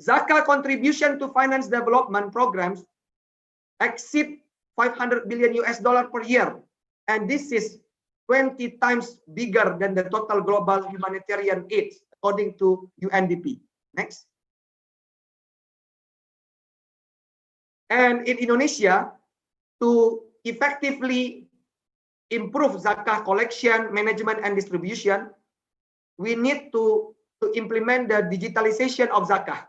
Zakah contribution to finance development programs exceed $500 billion per year, and this is 20 times bigger than the total global humanitarian aid, according to UNDP. Next. And in Indonesia, to effectively improve zakah collection, management, and distribution, we need to implement the digitalization of zakah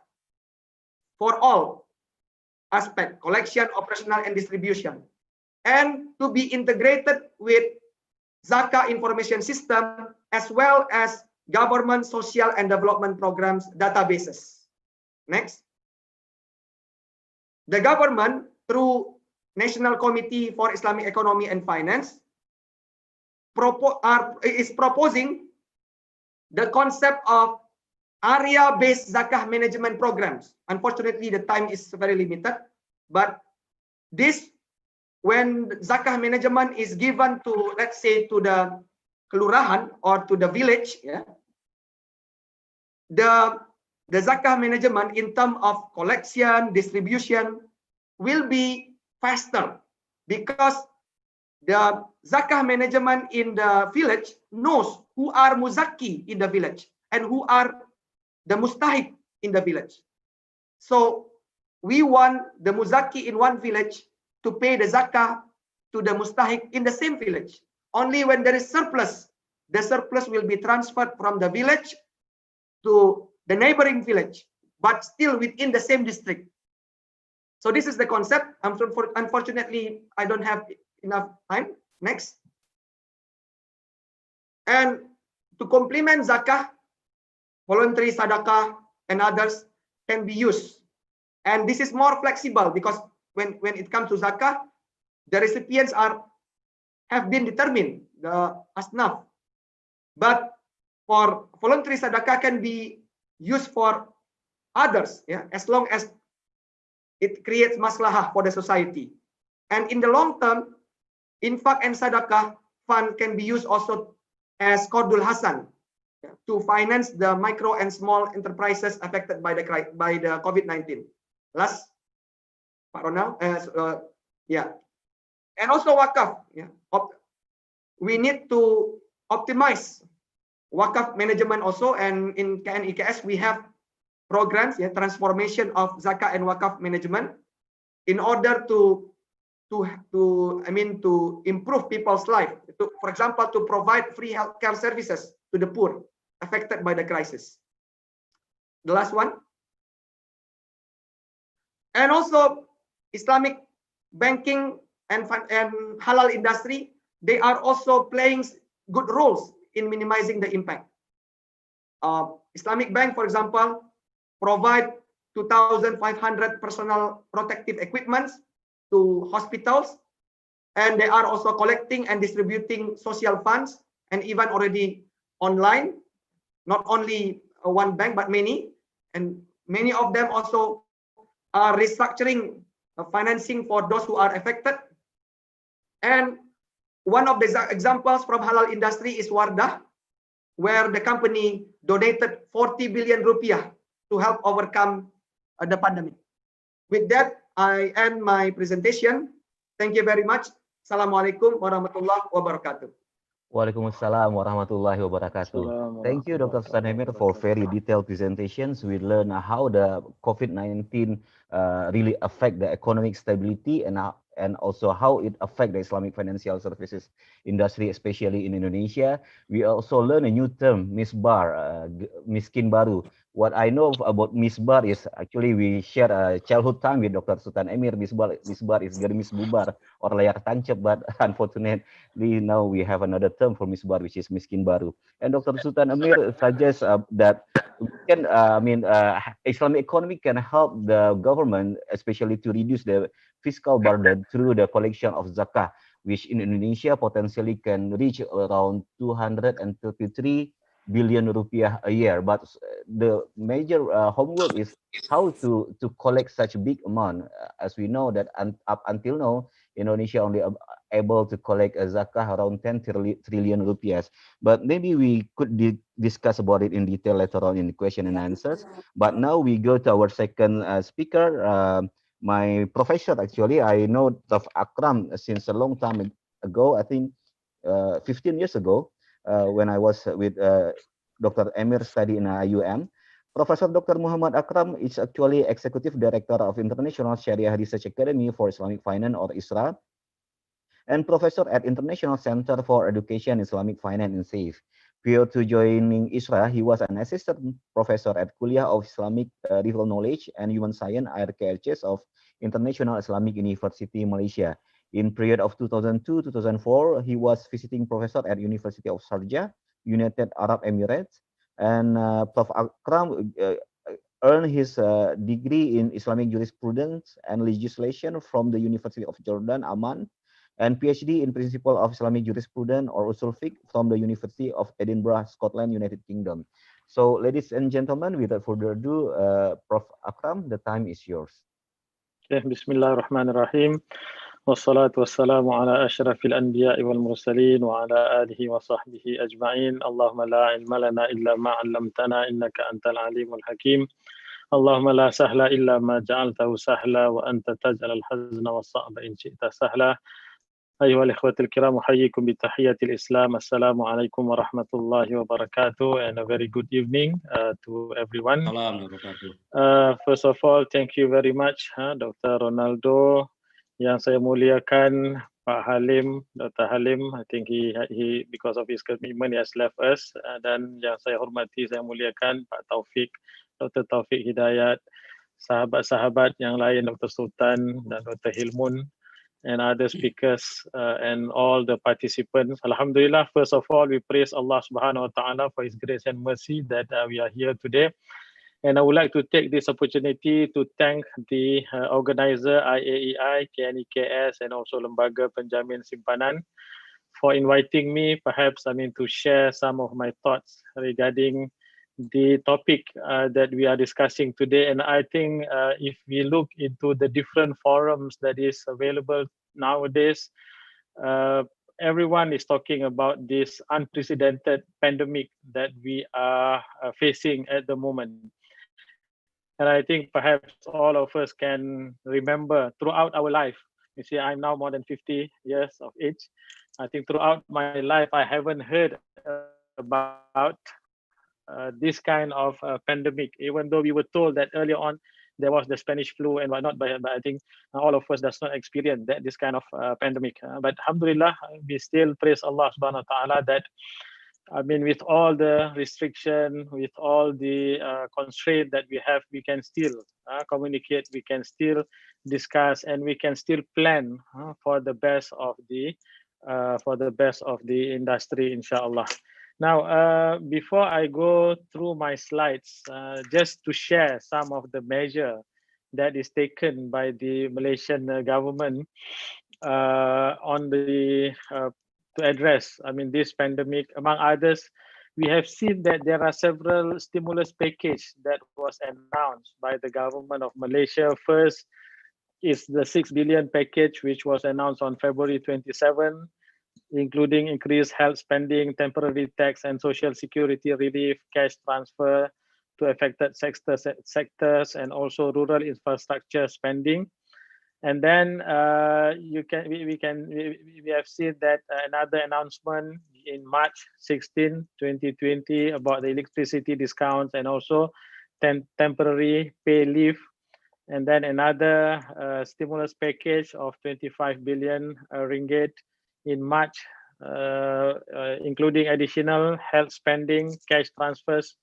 for all aspects, collection, operational, and distribution, and to be integrated with zakah information system as well as government social and development programs databases. Next. The government, through National Committee for Islamic Economy and Finance, is proposing the concept of area-based zakah management programs. Unfortunately, the time is very limited, but this, when zakah management is given to, let's say, to the kelurahan or to the village, yeah, the zakah management in terms of collection, distribution will be faster, because the zakah management in the village knows who are muzaki in the village and who are the mustahik in the village. So we want the muzaki in one village to pay the zakah to the mustahik in the same village. Only when there is surplus, the surplus will be transferred from the village to the neighboring village, but still within the same district. So this is the concept. Unfortunately, I don't have enough time. Next. And to complement zakah, voluntary sadaqah and others can be used. And this is more flexible, because when it comes to zakah, the recipients have been determined, the asnaf. But for voluntary sadaqah can be used for others, yeah, as long as it creates maslahah for the society. And in the long term, infak and sadaqah fund can be used also as Qardul Hasan, yeah, to finance the micro and small enterprises affected by the COVID-19. Last, Pak Ronald, yeah. And also wakaf, yeah. We need to optimize wakaf management also, and in KNEKS we have programs, yeah, transformation of zakah and wakaf management in order to improve people's life. For example, to provide free healthcare services to the poor affected by the crisis. The last one. And also Islamic banking and halal industry, they are also playing good roles in minimizing the impact. Islamic Bank, for example, provide 2,500 personal protective equipment to hospitals, and they are also collecting and distributing social funds, and even already online, not only one bank but many, and many of them also are restructuring financing for those who are affected. And one of the examples from halal industry is Wardah, where the company donated 40 billion rupiah to help overcome the pandemic. With that, I end my presentation. Thank you very much. Assalamualaikum warahmatullahi wabarakatuh. Waalaikumsalam warahmatullahi wabarakatuh. Thank you, Dr. Sutan Emir, for very detailed presentations. We learn how the COVID-19 really affect the economic stability and also how it affect the Islamic financial services industry, especially in Indonesia. We also learn a new term, misbar, miskin baru, what I know about Misbar is actually we share a childhood time with Dr. Sutan Emir. Misbar is Gerimis Bubar or layar tancap, but unfortunately now we have another term for Misbar, which is Miskin Baru. And Dr. Sutan Emir suggests that we can, Islamic economy can help the government, especially to reduce the fiscal burden through the collection of zakah, which in Indonesia potentially can reach around 233 billion rupiah a year. But the major homework is how to collect such big amount. As we know that up until now, Indonesia only able to collect a zakah around 10 trillion rupiahs. But maybe we could discuss about it in detail later on in the question and answers. But now we go to our second speaker, my professor. Actually, I know Prof. Akram since a long time ago, I think 15 years ago, when I was with Dr. Emir study in IUM. Professor Dr. Mohamad Akram is actually Executive Director of International Sharia Research Academy for Islamic Finance or ISRA, and Professor at International Center for Education Islamic Finance in SAFE. Prior to joining ISRA, he was an assistant professor at Kuliah of Islamic Real Knowledge and Human Science (IRKRCS) of International Islamic University Malaysia. In period of 2002-2004, he was visiting professor at University of Sharjah, United Arab Emirates, and Prof. Akram earned his degree in Islamic jurisprudence and legislation from the University of Jordan, Amman, and PhD in Principle of Islamic Jurisprudence or Usul Fiqh from the University of Edinburgh, Scotland, United Kingdom. So, ladies and gentlemen, without further ado, Prof. Akram, the time is yours. Bismillahirrahmanirrahim. Wassalatu wassalamu ala ashrafil anbiya'i wal mursalin wa ala alihi wa sahbihi ajma'in. Allahumma la ilma lana illa ma 'allamtana innaka antal alimul hakim. Allahumma la sahla illa ma ja'altahu sahla wa anta taj'alul hazna was-sa'ba in syi'ta sahla. Ayuhal ikhwatul kiram, uhayyikum bi tahiyatil Islam. Assalamu alaikum warahmatullahi wabarakatuh, and a very good evening to everyone. First of all, thank you very much, Dr. Ronaldo. Yang saya muliakan Pak Halim, Dr. Halim. I think he because of his commitment, he has left us. Dan yang saya hormati, saya muliakan Pak Taufik, Dr. Taufik Hidayat, sahabat-sahabat yang lain, Dr. Sutan dan Dr. Hylmun, and other speakers and all the participants. Alhamdulillah, first of all, we praise Allah subhanahu wa ta'ala for his grace and mercy that we are here today. And I would like to take this opportunity to thank the organizer IAEI, KNEKS, and also Lembaga Penjamin Simpanan for inviting me, perhaps, to share some of my thoughts regarding the topic that we are discussing today. And I think if we look into the different forums that is available nowadays, everyone is talking about this unprecedented pandemic that we are facing at the moment. And I think perhaps all of us can remember throughout our life. You see, I'm now more than 50 years of age. I think throughout my life, I haven't heard about this kind of pandemic, even though we were told that earlier on there was the Spanish flu and whatnot, but I think all of us does not experience this kind of pandemic. But alhamdulillah, we still praise Allah subhanahu wa ta'ala that, with all the restriction, with all the constraint that we have, we can still communicate, we can still discuss, and we can still plan for the best of the industry, inshallah. Now, before I go through my slides, just to share some of the measure that is taken by the Malaysian government on the to address, this pandemic. Among others, we have seen that there are several stimulus packages that was announced by the government of Malaysia. First is the 6 billion package, which was announced on February 27, including increased health spending, temporary tax and social security relief, cash transfer to affected sectors, and also rural infrastructure spending. And then we have seen that another announcement in March 16, 2020 about the electricity discounts and also temporary pay leave. And then another stimulus package of 25 billion ringgit in March, including additional health spending, cash transfers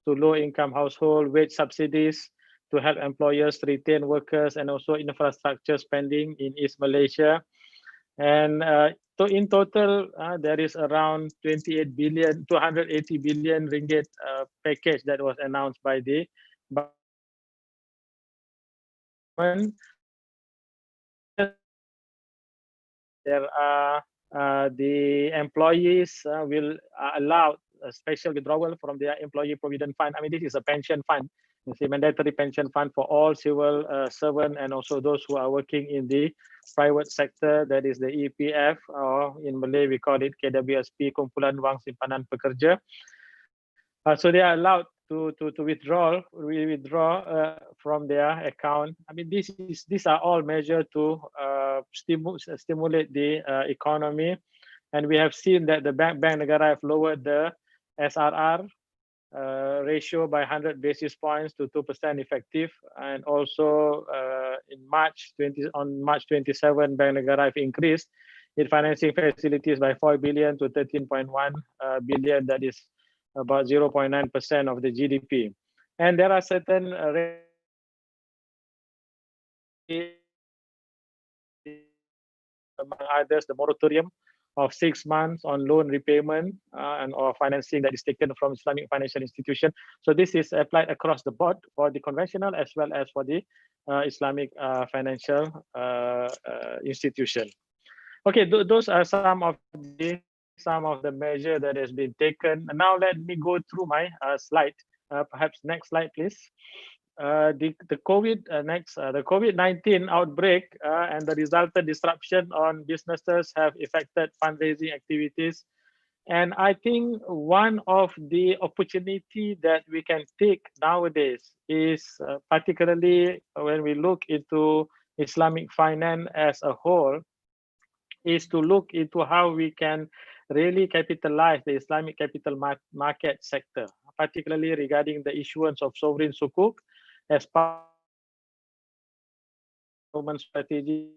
to low-income household, wage subsidies to help employers retain workers, and also infrastructure spending in East Malaysia. And so in total, there is around 280 billion ringgit package that was announced by the government. There are the employees will allow a special withdrawal from their employee provident fund. I mean, this is a pension fund. It's a mandatory pension fund for all civil servants and also those who are working in the private sector. That is the EPF, or in Malay we call it KWSP, Kumpulan Wang Simpanan Pekerja. So they are allowed to withdraw from their account. I mean, these are all measures to stimulate the economy, and we have seen that the Bank Negara have lowered the SRR ratio by 100 basis points to 2% effective, and also on March 27, Bank Negara have increased its financing facilities by 4 billion to 13.1 billion. That is about 0.9% of the GDP. And there are certain among others, the moratorium of 6 months on loan repayment and or financing that is taken from Islamic financial institution. So this is applied across the board for the conventional as well as for the Islamic financial institution. Okay, those are some of the measure that has been taken. Now let me go through my slide. Perhaps next slide, please. The COVID-19 outbreak and the resultant disruption on businesses have affected fundraising activities. And I think one of the opportunity that we can take nowadays is particularly when we look into Islamic finance as a whole, is to look into how we can really capitalize the Islamic capital market sector, particularly regarding the issuance of sovereign sukuk as part of the government strategy.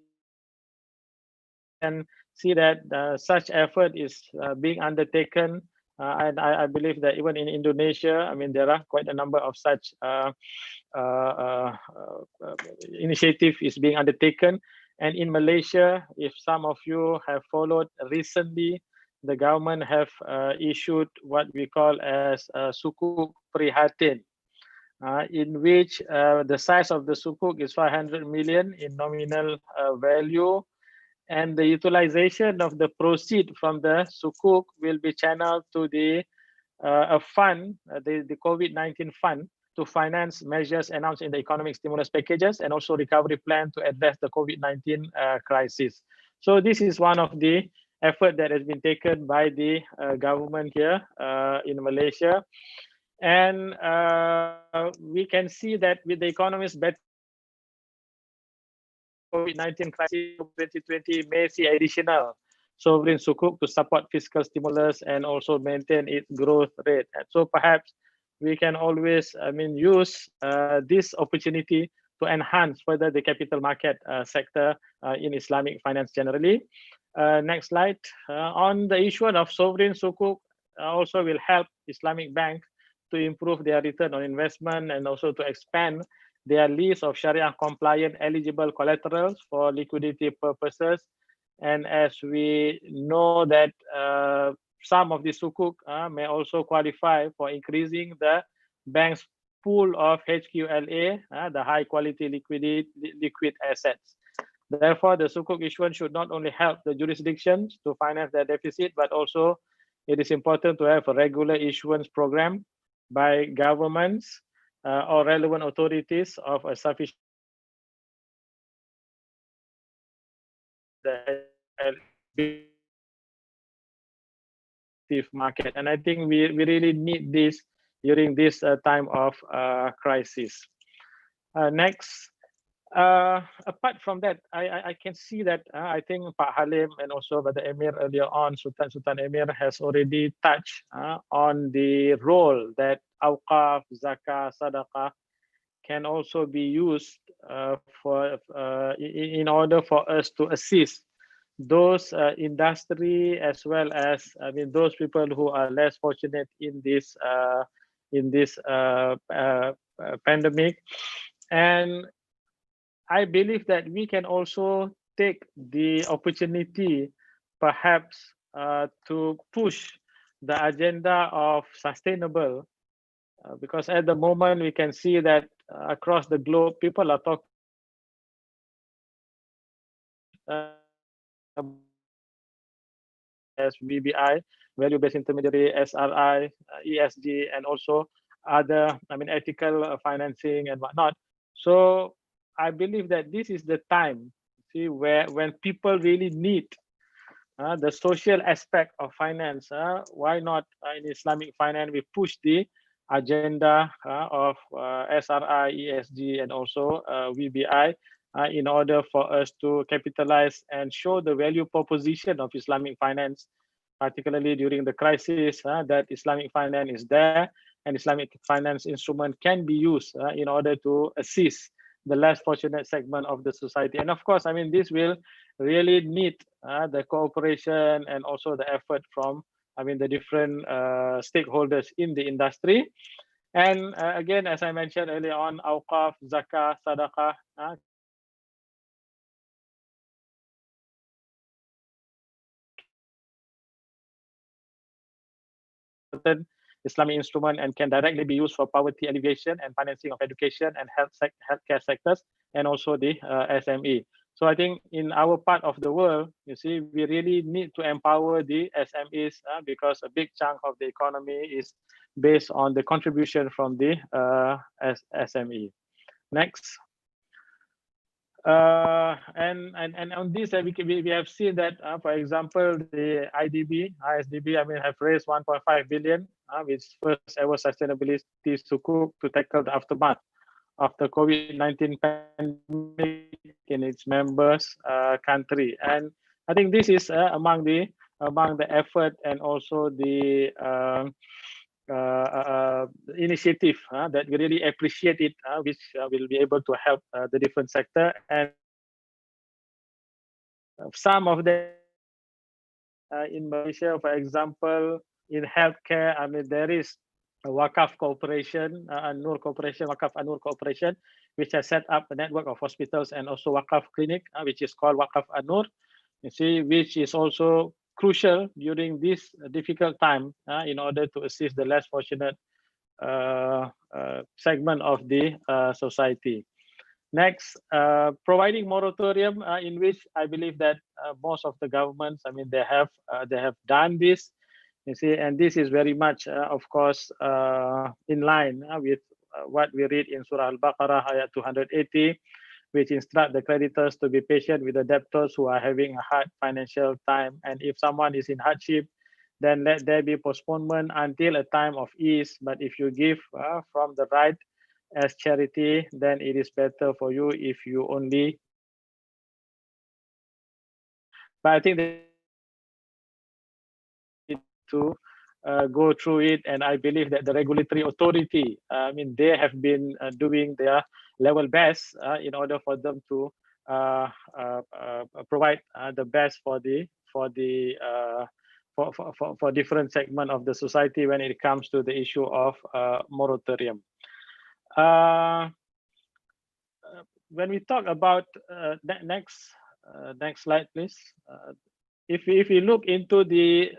And see that such effort is being undertaken. And I believe that even in Indonesia, I mean, there are quite a number of such initiative is being undertaken. And in Malaysia, if some of you have followed recently, the government have issued what we call as sukuk prihatin, in which the size of the sukuk is 500 million in nominal value, and the utilization of the proceed from the sukuk will be channeled to the a fund, the COVID-19 fund, to finance measures announced in the economic stimulus packages and also recovery plan to address the COVID-19 crisis. So this is one of the effort that has been taken by the government here in Malaysia. And we can see that with the economist better COVID-19 crisis 2020 may see additional sovereign sukuk to support fiscal stimulus and also maintain its growth rate. And so perhaps we can always, use this opportunity to enhance further the capital market sector in Islamic finance generally. Next slide. On the issue of sovereign sukuk, also will help Islamic banks to improve their return on investment and also to expand their list of Sharia compliant eligible collaterals for liquidity purposes. And as we know that some of the sukuk may also qualify for increasing the bank's pool of HQLA, the high quality liquid assets. Therefore, the sukuk issuance should not only help the jurisdictions to finance their deficit, but also it is important to have a regular issuance program by governments or relevant authorities of a sufficient market. And I think we really need this during this time of crisis. Next. Apart from that, I can see that I think Pak Halim and also by the Emir earlier on, Sutan Emir has already touched on the role that awqaf, zakah, sadaqah can also be used in order for us to assist those industry as well as those people who are less fortunate in this in this pandemic. And I believe that we can also take the opportunity perhaps to push the agenda of sustainable, because at the moment we can see that across the globe people are talking as VBI, value-based intermediary, SRI, ESG, and also other, ethical financing and whatnot. So I believe that this is the time, see, when people really need the social aspect of finance. Why not in Islamic finance we push the agenda of SRI, ESG, and also VBI in order for us to capitalize and show the value proposition of Islamic finance, particularly during the crisis, that Islamic finance is there and Islamic finance instrument can be used in order to assist the less fortunate segment of the society. And of course, this will really need the cooperation and also the effort from the different stakeholders in the industry. And again, as I mentioned earlier on, awqaf, zakah, sadaqah, Islamic instrument and can directly be used for poverty alleviation and financing of education and healthcare sectors, and also the SME. So I think in our part of the world, you see, we really need to empower the SMEs because a big chunk of the economy is based on the contribution from the SME. Next. And on this, we have seen that, for example, the ISDB, have raised 1.5 billion, which first ever sustainability sukuk to tackle the aftermath of the COVID-19 pandemic in its members country. And I think this is among the effort and also the initiative that we really appreciate it, which will be able to help the different sector. And some of them in Malaysia, for example, in healthcare, there is a Wakaf Corporation, An-Nur Corporation, Wakaf An-Nur Corporation, which has set up a network of hospitals and also Wakaf Clinic, which is called Wakaf An-Nur, you see, which is also crucial during this difficult time in order to assist the less fortunate segment of the society. Next, providing moratorium, in which I believe that most of the governments, they have done this, you see, and this is very much, of course, in line with what we read in Surah Al-Baqarah, ayat 280, which instruct the creditors to be patient with the debtors who are having a hard financial time. And if someone is in hardship, then let there be postponement until a time of ease. But if you give from the right as charity, then it is better for you if you only. But I think they need to go through it, and I believe that the regulatory authority, they have been doing their level best in order for them to provide the best for different segment of the society when it comes to the issue of moratorium. When we talk about next slide, please. If you look into the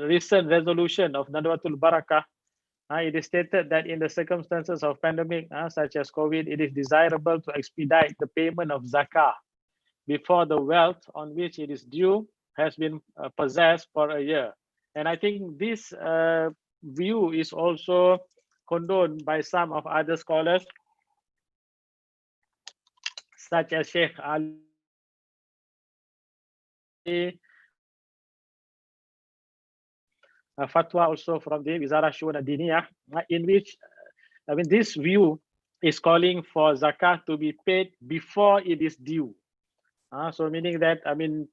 recent resolution of Nadwatul Barakah, it is stated that in the circumstances of pandemic such as COVID, it is desirable to expedite the payment of zakah before the wealth on which it is due has been possessed for a year. And I think this view is also condoned by some of other scholars, such as Sheikh Ali, fatwa also from the Wizara Shu'un Ad-Diniyah, in which this view is calling for zakat to be paid before it is due. So meaning that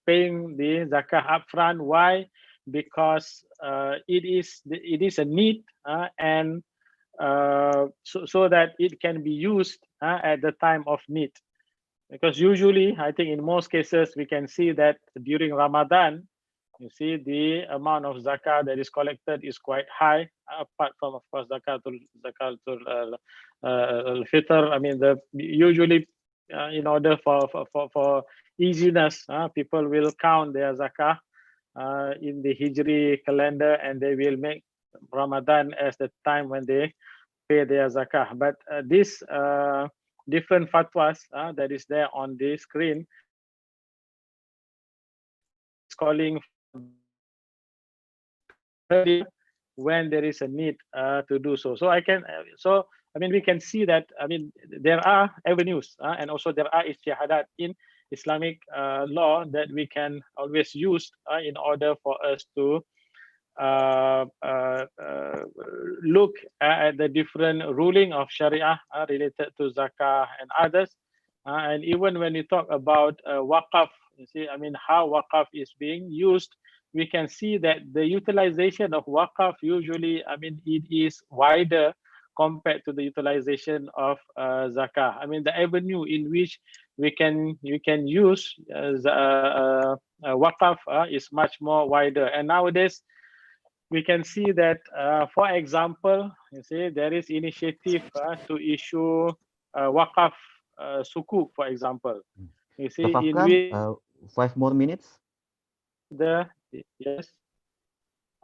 paying the zakat upfront. Why? Because it is a need, and so that it can be used at the time of need. Because usually, I think in most cases, we can see that during Ramadan, you see the amount of zakah that is collected is quite high, apart from, of course, zakatul fitr. I mean, usually in order for easiness, people will count their zakah in the Hijri calendar, and they will make Ramadan as the time when they pay their zakah. But this different fatwas that is there on the screen is calling when there is a need to do so. So I mean, we can see that, I mean, there are avenues and also there are ijtihadat in Islamic law that we can always use in order for us to look at the different ruling of Sharia related to zakah and others. And even when we talk about waqaf, you see, I mean, how waqaf is being used, we can see that the utilization of waqaf usually, I mean, it is wider compared to the utilization of zakah. I mean, the avenue in which we can use waqaf is much more wider. And nowadays, we can see that, for example, you see, there is initiative to issue waqaf sukuk, for example. You see, Prof. in Akram, which 5 more minutes. Yes,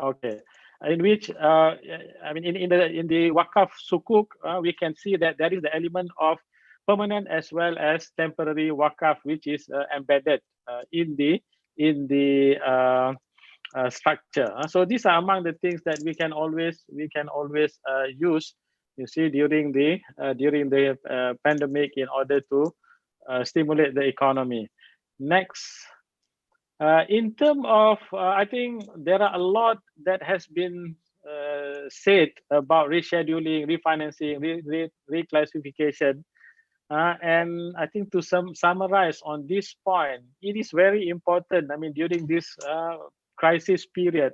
okay, in which I mean, in the waqaf sukuk, we can see that there is the element of permanent as well as temporary waqaf, which is embedded in the structure. So these are among the things that we can always use, you see, during the pandemic in order to stimulate the economy. Next. In terms of, I think there are a lot that has been said about rescheduling, refinancing, reclassification. And I think to summarize on this point, it is very important, I mean, during this crisis period,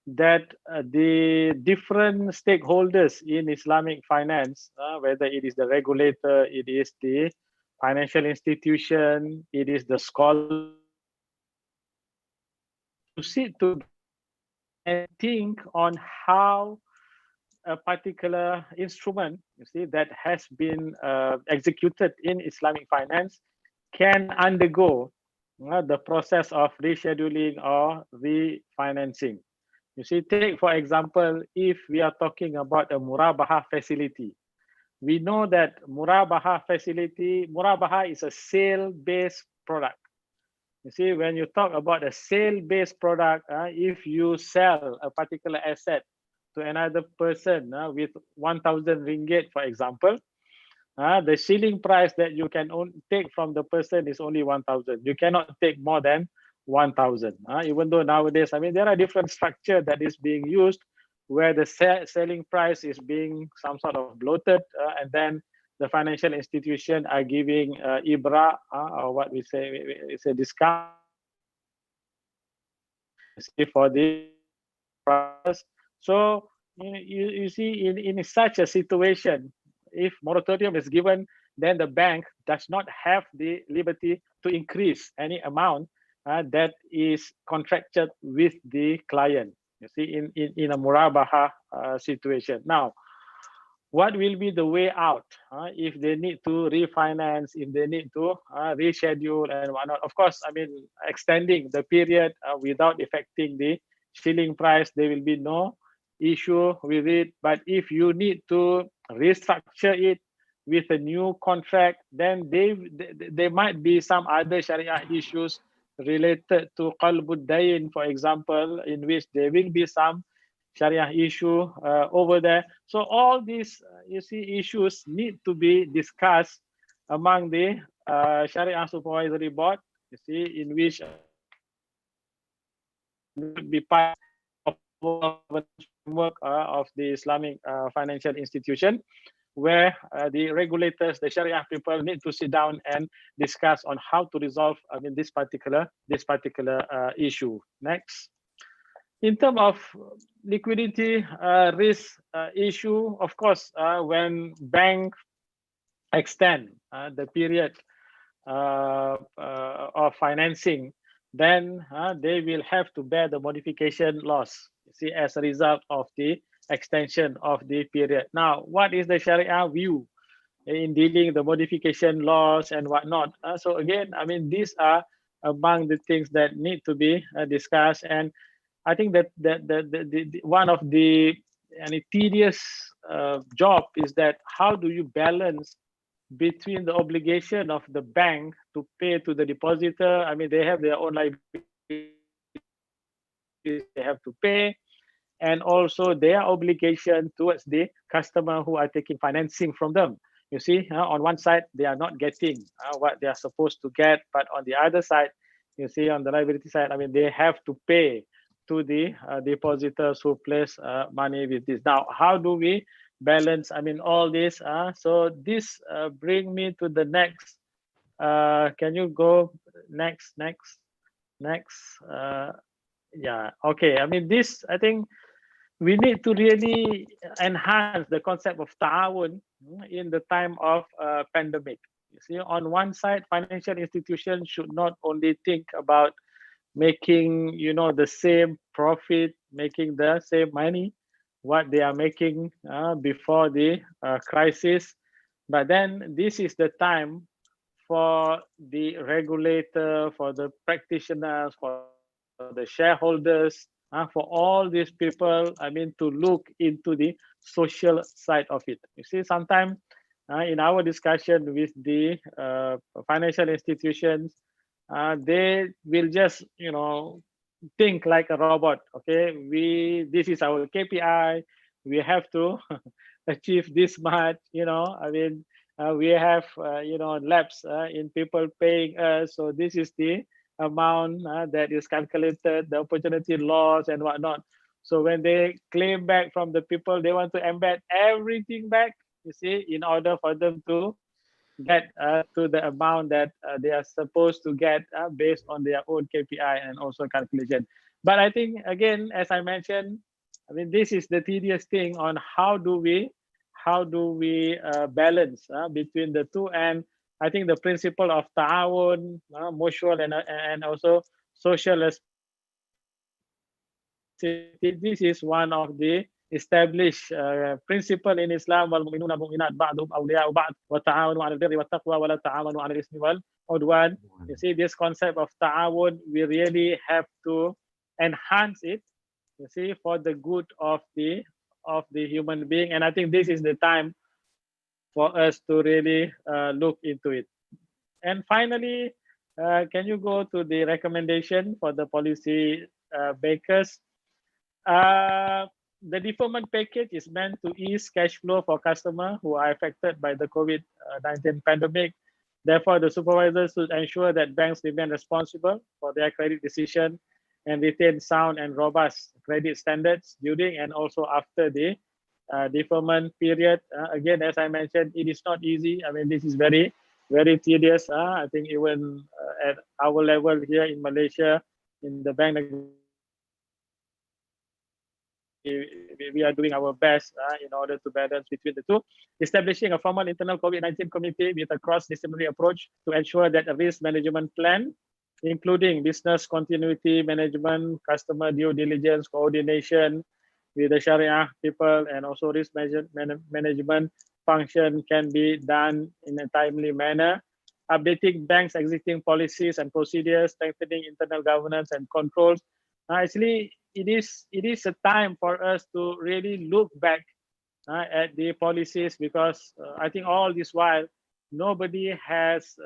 that the different stakeholders in Islamic finance, whether it is the regulator, it is the financial institution, it is the scholar, to sit together and think on how a particular instrument, you see, that has been executed in Islamic finance can undergo the process of rescheduling or refinancing. You see, take for example, if we are talking about a murabaha facility, we know that murabaha is a sale-based product. You see, when you talk about a sale-based product, if you sell a particular asset to another person with 1,000 ringgit, for example, the ceiling price that you can take from the person is only 1,000. You cannot take more than 1,000. Even though nowadays, I mean, there are different structure that is being used where the selling price is being some sort of bloated, and then the financial institution are giving IBRA, or what we say, it's a discount for the price. So you see, in such a situation, if moratorium is given, then the bank does not have the liberty to increase any amount that is contracted with the client. You see, in a murabaha situation. Now, what will be the way out if they need to refinance, if they need to reschedule and whatnot? Of course, I mean, extending the period without affecting the ceiling price, there will be no issue with it. But if you need to restructure it with a new contract, then there might be some other Sharia issues related to qalbud dayn, for example, in which there will be some Sharia issue over there. So all these, you see, issues need to be discussed among the Sharia Supervisory Board, you see, in which would be part of the framework of the Islamic financial institution, where the regulators, the Sharia people, need to sit down and discuss on how to resolve, I mean, this particular issue. Next. In terms of liquidity risk issue, of course, when bank extend the period of financing, then they will have to bear the modification loss, you see, as a result of the extension of the period. Now, what is the Sharia view in dealing the modification loss and whatnot? So again, I mean, these are among the things that need to be discussed. And I think that the one of the tedious job is that how do you balance between the obligation of the bank to pay to the depositor? I mean, they have their own liabilities they have to pay, and also their obligation towards the customer who are taking financing from them. You see, on one side, they are not getting what they are supposed to get, but on the other side, you see, on the liability side, I mean, they have to pay to the depositors who place money with this. Now, how do we balance, I mean, all this? So this bring me to the next. Can you go next? Yeah, okay. I mean, this, I think, we need to really enhance the concept of ta'awun in the time of pandemic. You see, on one side, financial institutions should not only think about making, you know, the same profit, making the same money, what they are making before the crisis, but then this is the time for the regulator, for the practitioners, for the shareholders, for all these people, I mean, to look into the social side of it. You see, sometimes in our discussion with the financial institutions, they will just, you know, think like a robot. Okay, this is our KPI. We have to achieve this much. You know, I mean, we have you know, lapse in people paying us. So this is the amount that is calculated, the opportunity loss and whatnot. So when they claim back from the people, they want to embed everything back, you see, in order for them to get to the amount that they are supposed to get based on their own KPI and also calculation. But I think, again, as I mentioned, I mean, this is the tedious thing on how do we balance between the two. And I think the principle of ta'awun, mutual and also social responsibility, this is one of the established principle in Islam. وَالْمُؤْمِنُونَ وَالْمُؤْمِنَاتُ بَعْضُهُمْ أَوْلِيَاءُ بَعْضٍ وَتَعَاوَنُوا عَلَى الْبِرِّ وَالتَّقْوَى وَلَا تَعَاوَنُوا عَلَى الْإِثْمِ وَالْعُدْوَانِ. You see, this concept of ta'awun, we really have to enhance it, you see, for the good of the human being. And I think this is the time for us to really look into it. And finally, can you go to the recommendation for the policy makers? The deferment package is meant to ease cash flow for customers who are affected by the COVID-19 pandemic. Therefore, the supervisors should ensure that banks remain responsible for their credit decision and retain sound and robust credit standards during and also after the deferment period. Again, as I mentioned, it is not easy. I mean, this is very, very tedious. I think even at our level here in Malaysia, in the bank, we are doing our best in order to balance between the two. Establishing a formal internal COVID-19 committee with a cross-disciplinary approach to ensure that a risk management plan, including business continuity management, customer due diligence, coordination with the Sharia people, and also risk management function can be done in a timely manner. Updating banks' existing policies and procedures, strengthening internal governance and controls. Actually, it is a time for us to really look back at the policies, because I think all this while nobody has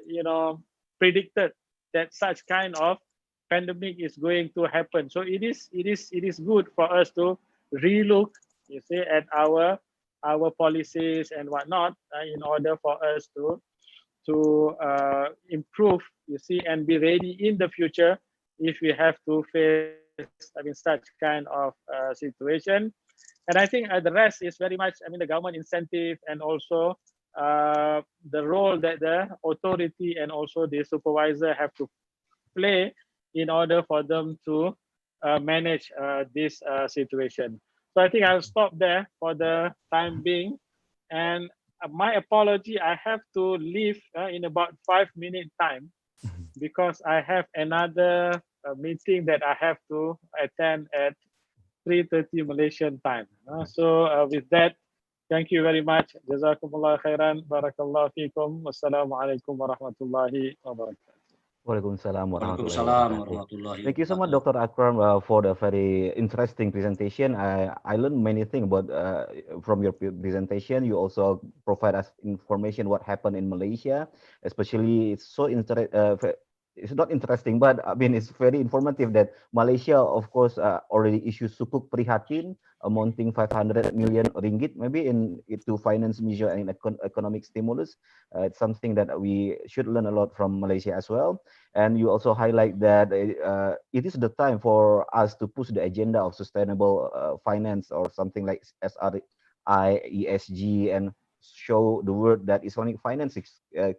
you know, predicted that such kind of pandemic is going to happen. So it is good for us to relook, you see, at our policies and whatnot in order for us to improve, you see, and be ready in the future if we have to face, I mean, such kind of situation. And I think the rest is very much, I mean, the government incentive and also the role that the authority and also the supervisor have to play in order for them to manage this situation. So I think I'll stop there for the time being. And my apology, I have to leave in about 5 minutes time, because I have another meeting that I have to attend at 3:30 Malaysian time. So with that, thank you very much. Jazakumullah khairan. Barakallahu fikum. Wassalamualaikum warahmatullahi wabarakatuh. Waalaikumsalam warahmatullahi Waalaikumsalam wabarakatuh. warahmatullahi Thank you so much, wabarakatuh. Dr. Akram, for the very interesting presentation. I learned many things about from your presentation. You also provide us information what happened in Malaysia, especially it's so it's not interesting, but I mean it's very informative that Malaysia, of course, already issued sukuk prihatin amounting 500 million ringgit, maybe to finance measure and economic stimulus. It's something that we should learn a lot from Malaysia as well. And you also highlight that it is the time for us to push the agenda of sustainable finance or something like ISRA, ESG, and show the world that Islamic finance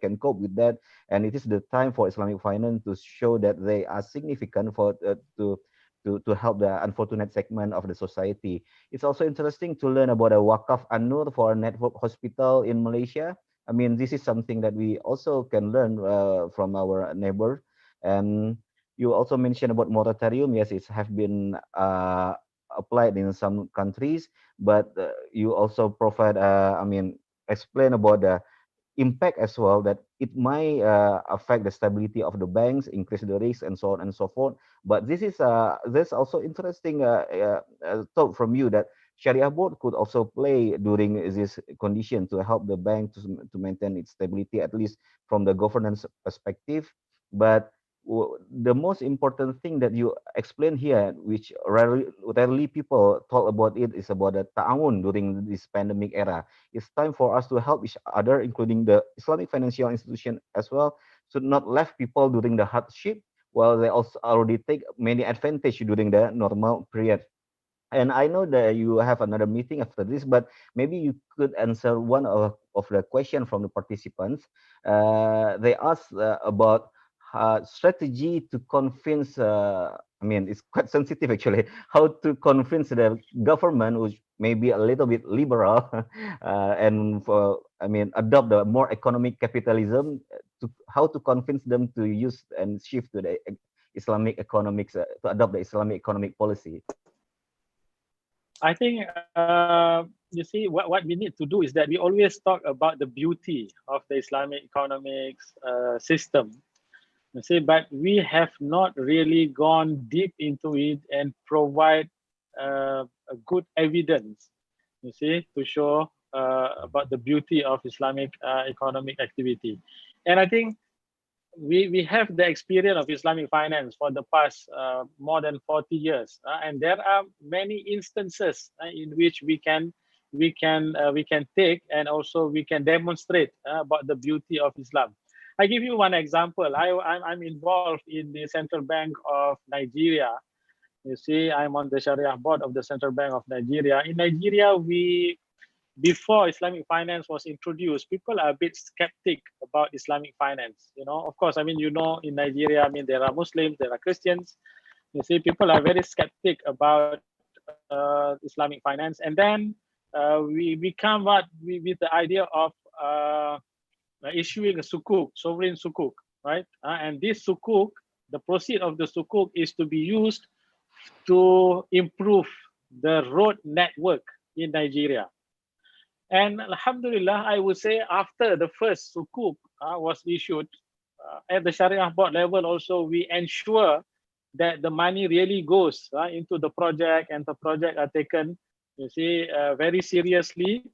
can cope with that. And it is the time for Islamic finance to show that they are significant for to help the unfortunate segment of the society. It's also interesting to learn about a Wakaf An-Nur for a network hospital in Malaysia. I mean, this is something that we also can learn from our neighbor. And you also mentioned about moratorium. Yes, it have been applied in some countries, but you also provide, I mean, explain about the impact as well, that it might affect the stability of the banks, increase the risk, and so on and so forth. But this is there's also interesting thought from you that Sharia board could also play during this condition to help the bank to maintain its stability, at least from the governance perspective. But the most important thing that you explain here, which rarely people talk about it, is about the ta'awun during this pandemic era. It's time for us to help each other, including the Islamic financial institution as well, should not left people during the hardship, while they also already take many advantage during the normal period. And I know that you have another meeting after this, but maybe you could answer one of the question from the participants. They asked about strategy to convince, I mean, it's quite sensitive actually, how to convince the government, which may be a little bit liberal, and I mean, adopt the more economic capitalism, to how to convince them to use and shift to the Islamic economics, to adopt the Islamic economic policy. I think you see what we need to do is that we always talk about the beauty of the Islamic economics system. You see, but we have not really gone deep into it and provide a good evidence, you see, to show about the beauty of Islamic economic activity. And I think we have the experience of Islamic finance for the past more than 40 years, and there are many instances in which we can take, and also we can demonstrate about the beauty of Islam. I give you one example. I'm involved in the Central Bank of Nigeria. You see, I'm on the Sharia board of the Central Bank of Nigeria. In Nigeria, before Islamic finance was introduced, people are a bit skeptic about Islamic finance. You know, of course, I mean, you know, in Nigeria, I mean, there are Muslims, there are Christians. You see, people are very skeptic about Islamic finance. And then we come up with the idea of issuing a sukuk, sovereign sukuk, right? And this sukuk, the proceeds of the sukuk is to be used to improve the road network in Nigeria. And Alhamdulillah, I would say after the first sukuk was issued, at the Sharia board level also, we ensure that the money really goes into the project, and the project are taken, you see, very seriously.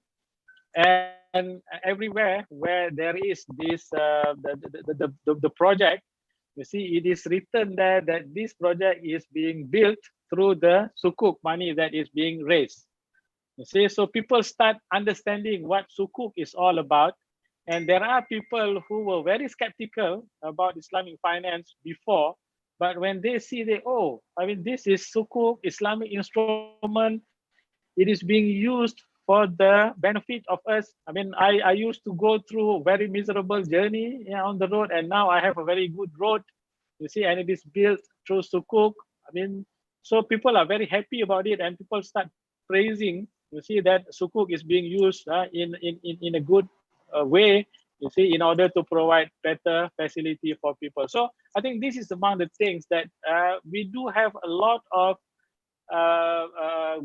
And everywhere where there is this the project, you see, it is written there that this project is being built through the sukuk money that is being raised. You see, so people start understanding what sukuk is all about. And there are people who were very skeptical about Islamic finance before, but when they see oh, I mean, this is sukuk, Islamic instrument, it is being used for the benefit of us. I mean, I used to go through a very miserable journey on the road, and now I have a very good road, you see, and it is built through sukuk. I mean, so people are very happy about it, and people start praising, you see, that sukuk is being used in a good way, you see, in order to provide better facility for people. So I think this is among the things that we do have a lot of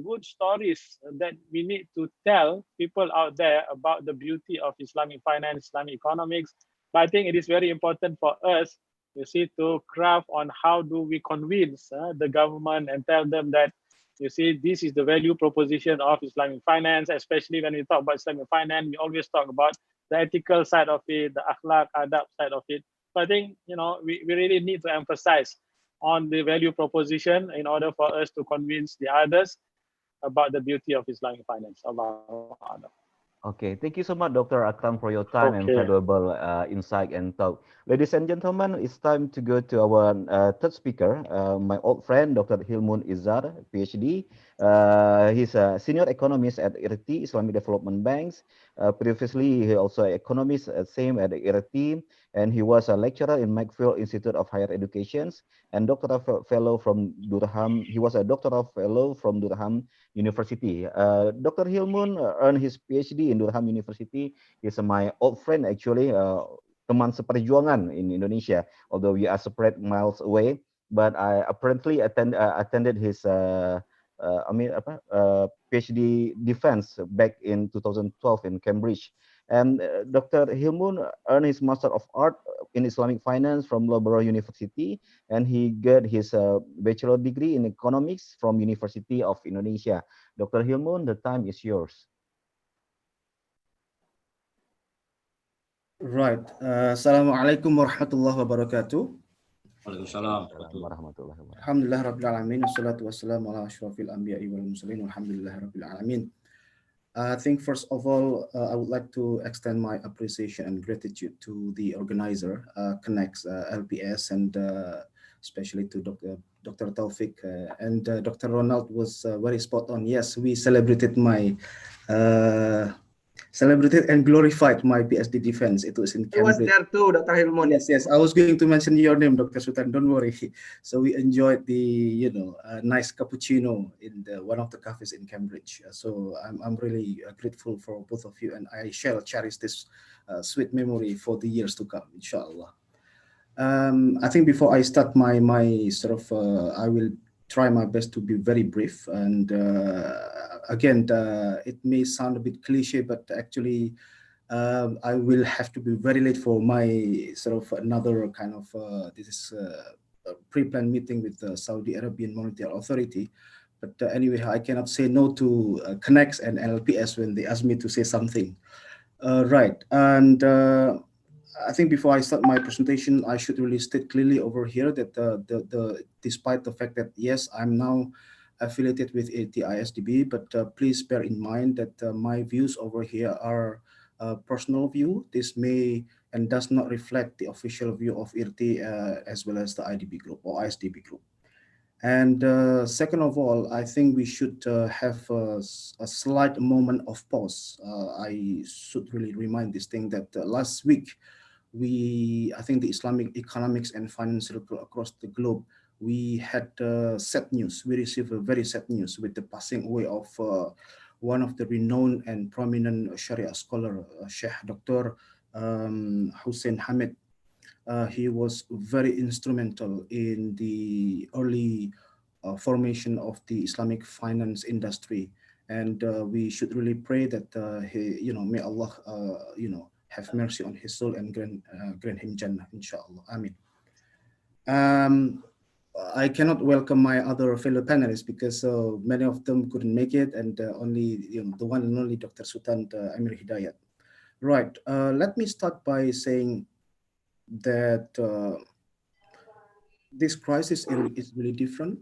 good stories that we need to tell people out there about the beauty of Islamic finance, Islamic economics. But I think it is very important for us, you see, to craft on how do we convince the government and tell them that, you see, this is the value proposition of Islamic finance, especially when we talk about Islamic finance, we always talk about the ethical side of it, the akhlaq, adab side of it. So I think, you know, we really need to emphasize on the value proposition in order for us to convince the others about the beauty of Islamic finance. Allahu A'lam. Okay, thank you so much, Dr. Akram, for your time and Okay. valuable insight and talk. Ladies and gentlemen, it's time to go to our third speaker, my old friend, Dr. Hylmun Izhar, PhD. He's a senior economist at IRT, Islamic Development Banks. Previously, he also an economist, same at IRT, and he was a lecturer in Macfield Institute of Higher Education and doctoral fellow from Durham. He was a doctoral fellow from Durham University. Dr. Hylmun earned his PhD in Durham University. He's my old friend actually, teman seperjuangan in Indonesia, although we are separate miles away. But I apparently attended his PhD defense back in 2012 in Cambridge. And Dr. Hylmun earned his Master of Art in Islamic Finance from Loughborough University, and he got his bachelor degree in economics from University of Indonesia. Dr. Hylmun, the time is yours. Right. Assalamualaikum warahmatullahi wabarakatuh. Waalaikumsalam. Warahmatullahi wabarakatuh. Alhamdulillah rabbil alamin wassalatu wassalamu ala asyrafil anbiya'i wal mursalin walhamdulillahi rabbil alamin. I think first of all, I would like to extend my appreciation and gratitude to the organizer, KNEKS, LPS, and especially to Dr. Taufik and Dr. Ronald was very spot on. Yes, we celebrated and glorified my PhD defense. It was in Cambridge. I was there too, Dr. Hylmun. Yes. I was going to mention your name, Dr. Sutan. Don't worry. So we enjoyed the nice cappuccino in one of the cafes in Cambridge. So I'm really grateful for both of you, and I shall cherish this sweet memory for the years to come, inshallah. I think before I start my sort of, I will try my best to be very brief. And again, it may sound a bit cliche, but actually, I will have to be very late for my sort of another kind of this is a pre-planned meeting with the Saudi Arabian Monetary Authority. But anyway, I cannot say no to KNEKS and LPS when they ask me to say something. Right, and I think before I start my presentation, I should really state clearly over here that despite the fact that yes, I'm now affiliated with the ISDB, but please bear in mind that my views over here are personal view. This may and does not reflect the official view of IRT as well as the IDB group or ISDB group. And second of all, I think we should have a slight moment of pause. I should really remind this thing that last week, I think the Islamic economics and finance circle across the globe, we had sad news. We received a very sad news with the passing away of one of the renowned and prominent Sharia scholar, Sheikh Dr. Hussein Hamid. He was very instrumental in the early formation of the Islamic finance industry, and we should really pray that may Allah, have mercy on his soul and grant him Jannah, inshallah. Amin. I cannot welcome my other fellow panelists because many of them couldn't make it, and only the one and only Dr. Sutan Emir Hidayat. Right. Let me start by saying that this crisis is really different.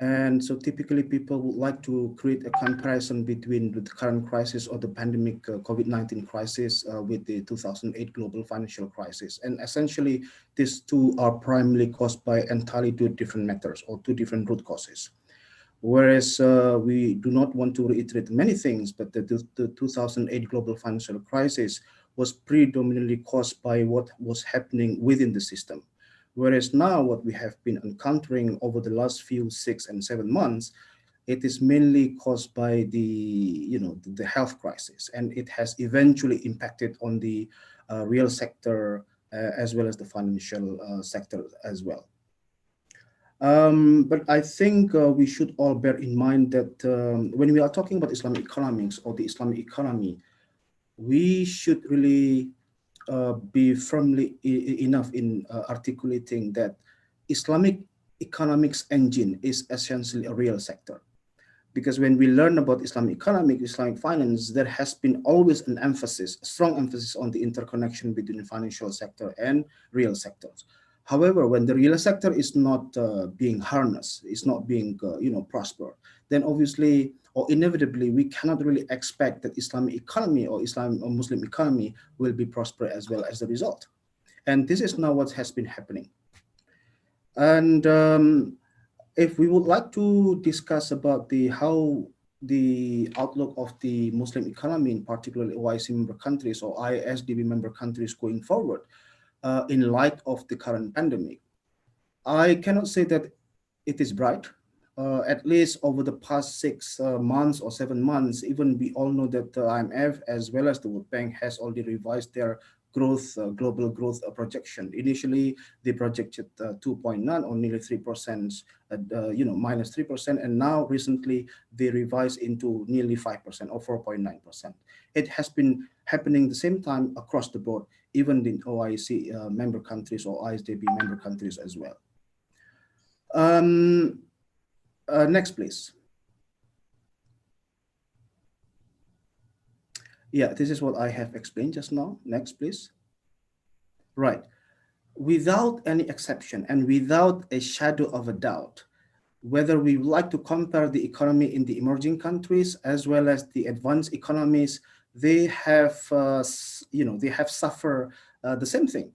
And so typically people would like to create a comparison between the current crisis or the pandemic COVID-19 crisis with the 2008 global financial crisis. And essentially, these two are primarily caused by entirely two different matters or two different root causes. Whereas we do not want to reiterate many things, but the 2008 global financial crisis was predominantly caused by what was happening within the system. Whereas now what we have been encountering over the last few 6 and 7 months, it is mainly caused by the health crisis, and it has eventually impacted on the real sector as well as the financial sector as well. But I think we should all bear in mind that when we are talking about Islamic economics or the Islamic economy, we should really be firmly enough in articulating that Islamic economics engine is essentially a real sector. Because when we learn about Islamic economic, Islamic finance, there has been always an emphasis, a strong emphasis on the interconnection between the financial sector and real sectors. However, when the real sector is not being harnessed, is not being prospered, then obviously or inevitably we cannot really expect that Islamic economy or Islam or Muslim economy will be prosperous as well as the result. And this is now what has been happening. And if we would like to discuss about how the outlook of the Muslim economy, in particular OIC member countries or ISDB member countries going forward, in light of the current pandemic, I cannot say that it is bright. At least over the past 6 months or 7 months, even we all know that the IMF as well as the World Bank has already revised their growth, global growth projection. Initially, they projected 2.9 or nearly 3%, minus 3%, and now recently they revised into nearly 5% or 4.9%. It has been happening the same time across the board, even in OIC member countries or ISDB member countries as well. Next, please. Yeah, this is what I have explained just now. Next, please. Right. Without any exception and without a shadow of a doubt, whether we would like to compare the economy in the emerging countries as well as the advanced economies, they have, they have suffered the same thing.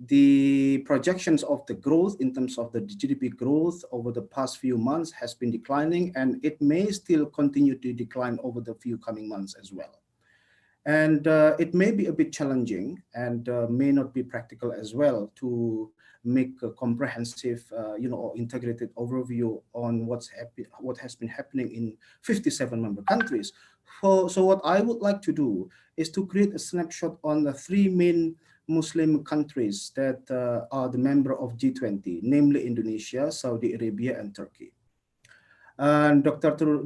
The projections of the growth in terms of the GDP growth over the past few months has been declining, and it may still continue to decline over the few coming months as well. And it may be a bit challenging and may not be practical as well to make a comprehensive, or integrated overview on what has been happening in 57 member countries. So what I would like to do is to create a snapshot on the 3 main Muslim countries that are the member of G20, namely Indonesia, Saudi Arabia, and Turkey. And Dr.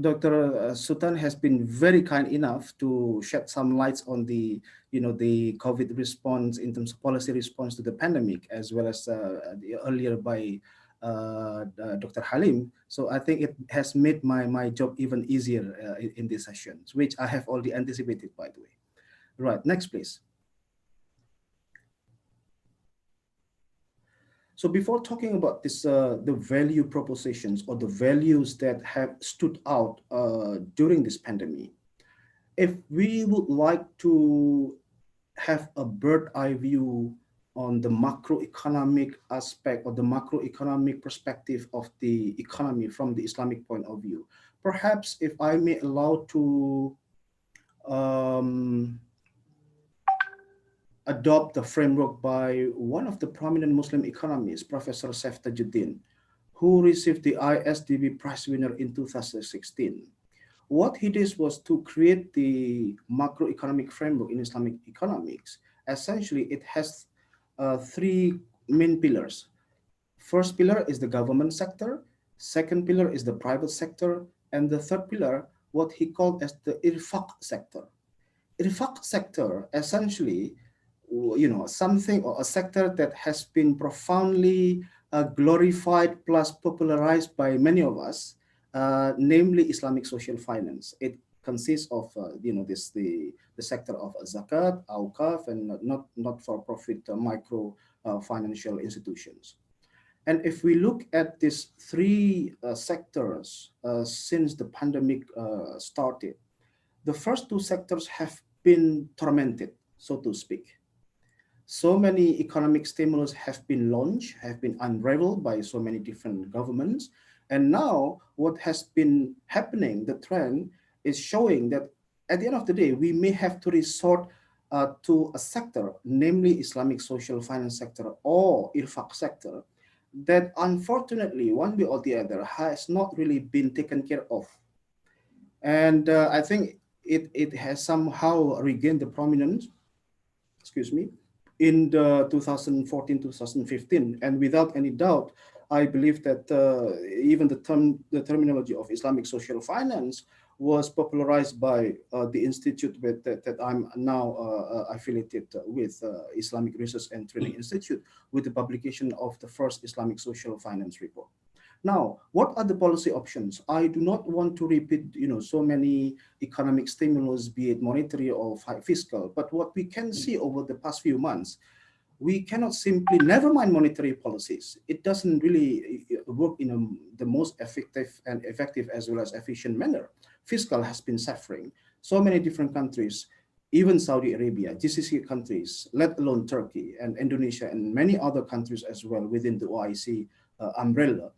Sutan has been very kind enough to shed some lights on the, the COVID response in terms of policy response to the pandemic, as well as earlier by Dr. Halim. So I think it has made my job even easier in these sessions, which I have already anticipated, by the way. Right, next, please. So before talking about this, the value propositions or the values that have stood out during this pandemic, if we would like to have a bird's eye view on the macroeconomic aspect or the macroeconomic perspective of the economy from the Islamic point of view, perhaps if I may allow to adopt the framework by one of the prominent Muslim economists, Professor Saheruddin, who received the ISDB prize winner in 2016. What he did was to create the macroeconomic framework in Islamic economics. Essentially, it has 3 main pillars. First pillar is the government sector. Second pillar is the private sector. And the third pillar, what he called as the irfaq sector. Irfaq sector, essentially, something or a sector that has been profoundly glorified plus popularized by many of us, namely Islamic social finance. It consists of the sector of zakat, awqaf, and not for profit micro financial institutions. And if we look at these 3 sectors since the pandemic started, the first 2 sectors have been tormented, so to speak. So many economic stimulus have been launched, have been unraveled by so many different governments. And now what has been happening, the trend is showing that at the end of the day, we may have to resort to a sector, namely Islamic social finance sector or irfaq sector, that unfortunately, one way or the other, has not really been taken care of. And I think it has somehow regained the prominence, in the 2014-2015, and without any doubt, I believe that even the terminology of Islamic social finance was popularized by the institute that I'm now affiliated with, Islamic Research and Training Institute, with the publication of the first Islamic social finance report. Now, what are the policy options? I do not want to repeat, so many economic stimulus, be it monetary or fiscal, but what we can see over the past few months, we cannot simply, never mind monetary policies, it doesn't really work in the most effective as well as efficient manner. Fiscal has been suffering. So many different countries, even Saudi Arabia, GCC countries, let alone Turkey and Indonesia and many other countries as well within the OIC umbrella,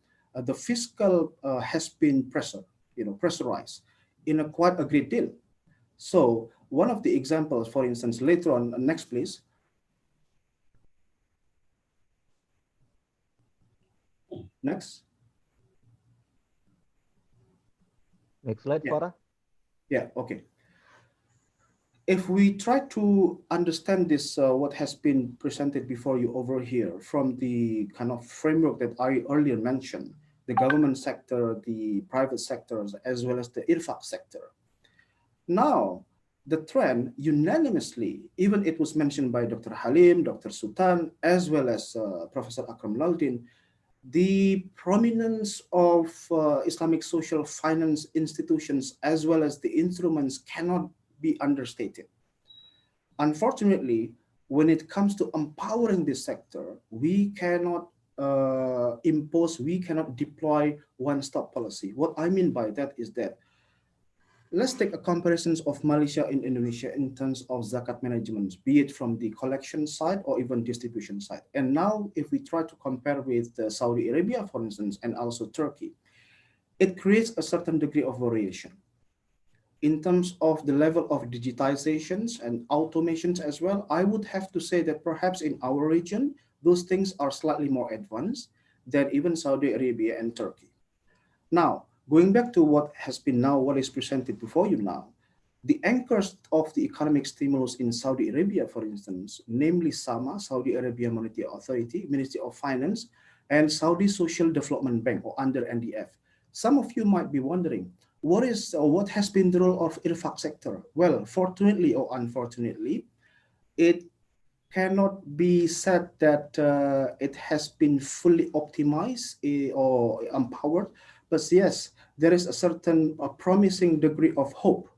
the fiscal has been pressurized in quite a great deal. So one of the examples, for instance, later on, next please. Next. Next slide, Farah. Yeah, okay. If we try to understand this, what has been presented before you over here from the kind of framework that I earlier mentioned, the government sector, the private sectors, as well as the IRFAQ sector. Now, the trend unanimously, even it was mentioned by Dr. Halim, Dr. Sutan, as well as Professor Akram Laidin, the prominence of Islamic social finance institutions as well as the instruments cannot be understated. Unfortunately, when it comes to empowering this sector, we cannot impose, we cannot deploy one-stop policy. What I mean by that is that, let's take a comparison of Malaysia and Indonesia in terms of zakat management, be it from the collection side or even distribution side. And now if we try to compare with Saudi Arabia, for instance, and also Turkey, it creates a certain degree of variation. In terms of the level of digitizations and automations as well, I would have to say that perhaps in our region, those things are slightly more advanced than even Saudi Arabia and Turkey. Now, going back to what is presented before you now, the anchors of the economic stimulus in Saudi Arabia, for instance, namely SAMA, Saudi Arabia Monetary Authority, Ministry of Finance, and Saudi Social Development Bank, or under NDF. Some of you might be wondering, what has been the role of IRFAQ sector? Well, fortunately or unfortunately, it cannot be said that it has been fully optimized or empowered, but yes, there is a certain promising degree of hope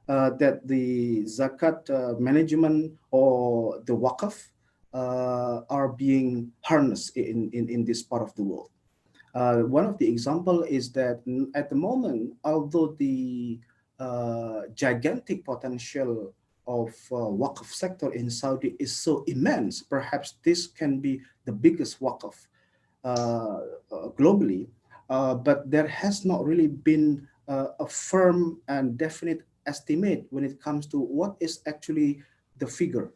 that the zakat management or the waqf are being harnessed in this part of the world. One of the example is that at the moment, although the gigantic potential of waqf sector in Saudi is so immense, perhaps this can be the biggest waqf globally, but there has not really been a firm and definite estimate when it comes to what is actually the figure.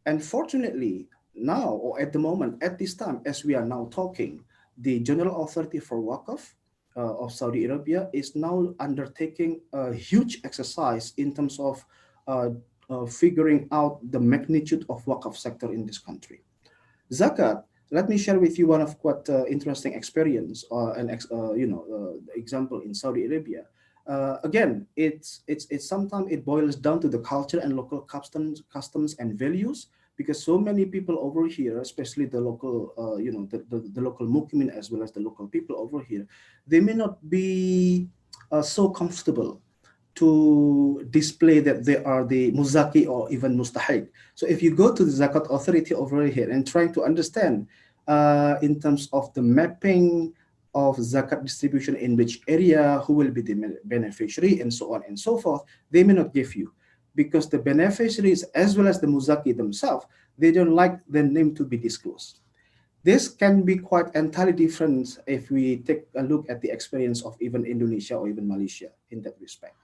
And fortunately, now, or at the moment, at this time, as we are now talking, the General Authority for Waqf of Saudi Arabia is now undertaking a huge exercise in terms of figuring out the magnitude of Waqf sector in this country. Zakat, let me share with you one of quite interesting experience example in Saudi Arabia. Again, it's sometimes it boils down to the culture and local customs and values, because so many people over here, especially the local, the local mukimin as well as the local people over here, they may not be so comfortable to display that they are the muzaki or even mustahiq. So if you go to the zakat authority over here and trying to understand in terms of the mapping of zakat distribution in which area, who will be the beneficiary, and so on and so forth, they may not give you, because the beneficiaries as well as the muzaki themselves, they don't like their name to be disclosed. This can be quite entirely different if we take a look at the experience of even Indonesia or even Malaysia in that respect.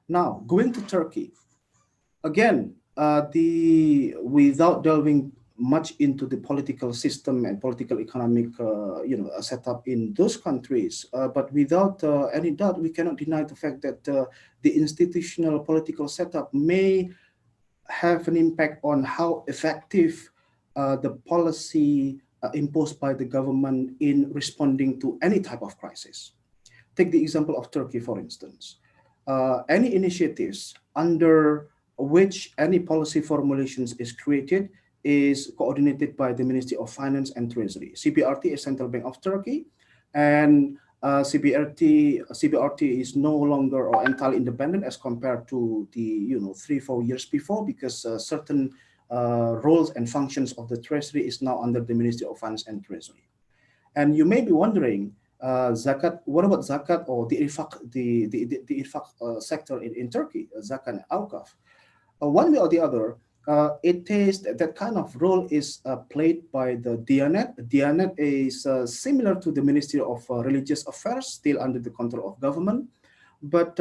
Now, going to Turkey, again, without delving much into the political system and political economic setup in those countries, but without any doubt, we cannot deny the fact that the institutional political setup may have an impact on how effective the policy imposed by the government in responding to any type of crisis. Take the example of Turkey, for instance. Any initiatives under which any policy formulations is created is coordinated by the Ministry of Finance and Treasury. CBRT is Central Bank of Turkey, and CBRT is no longer or entirely independent as compared to the 3-4 years before, because certain roles and functions of the Treasury is now under the Ministry of Finance and Treasury. And you may be wondering, zakat. What about zakat or the infaq sector in Turkey, zakat and awqaf? One way or the other, it is that kind of role is played by the Diyanet. Diyanet is similar to the Ministry of Religious Affairs, still under the control of government. But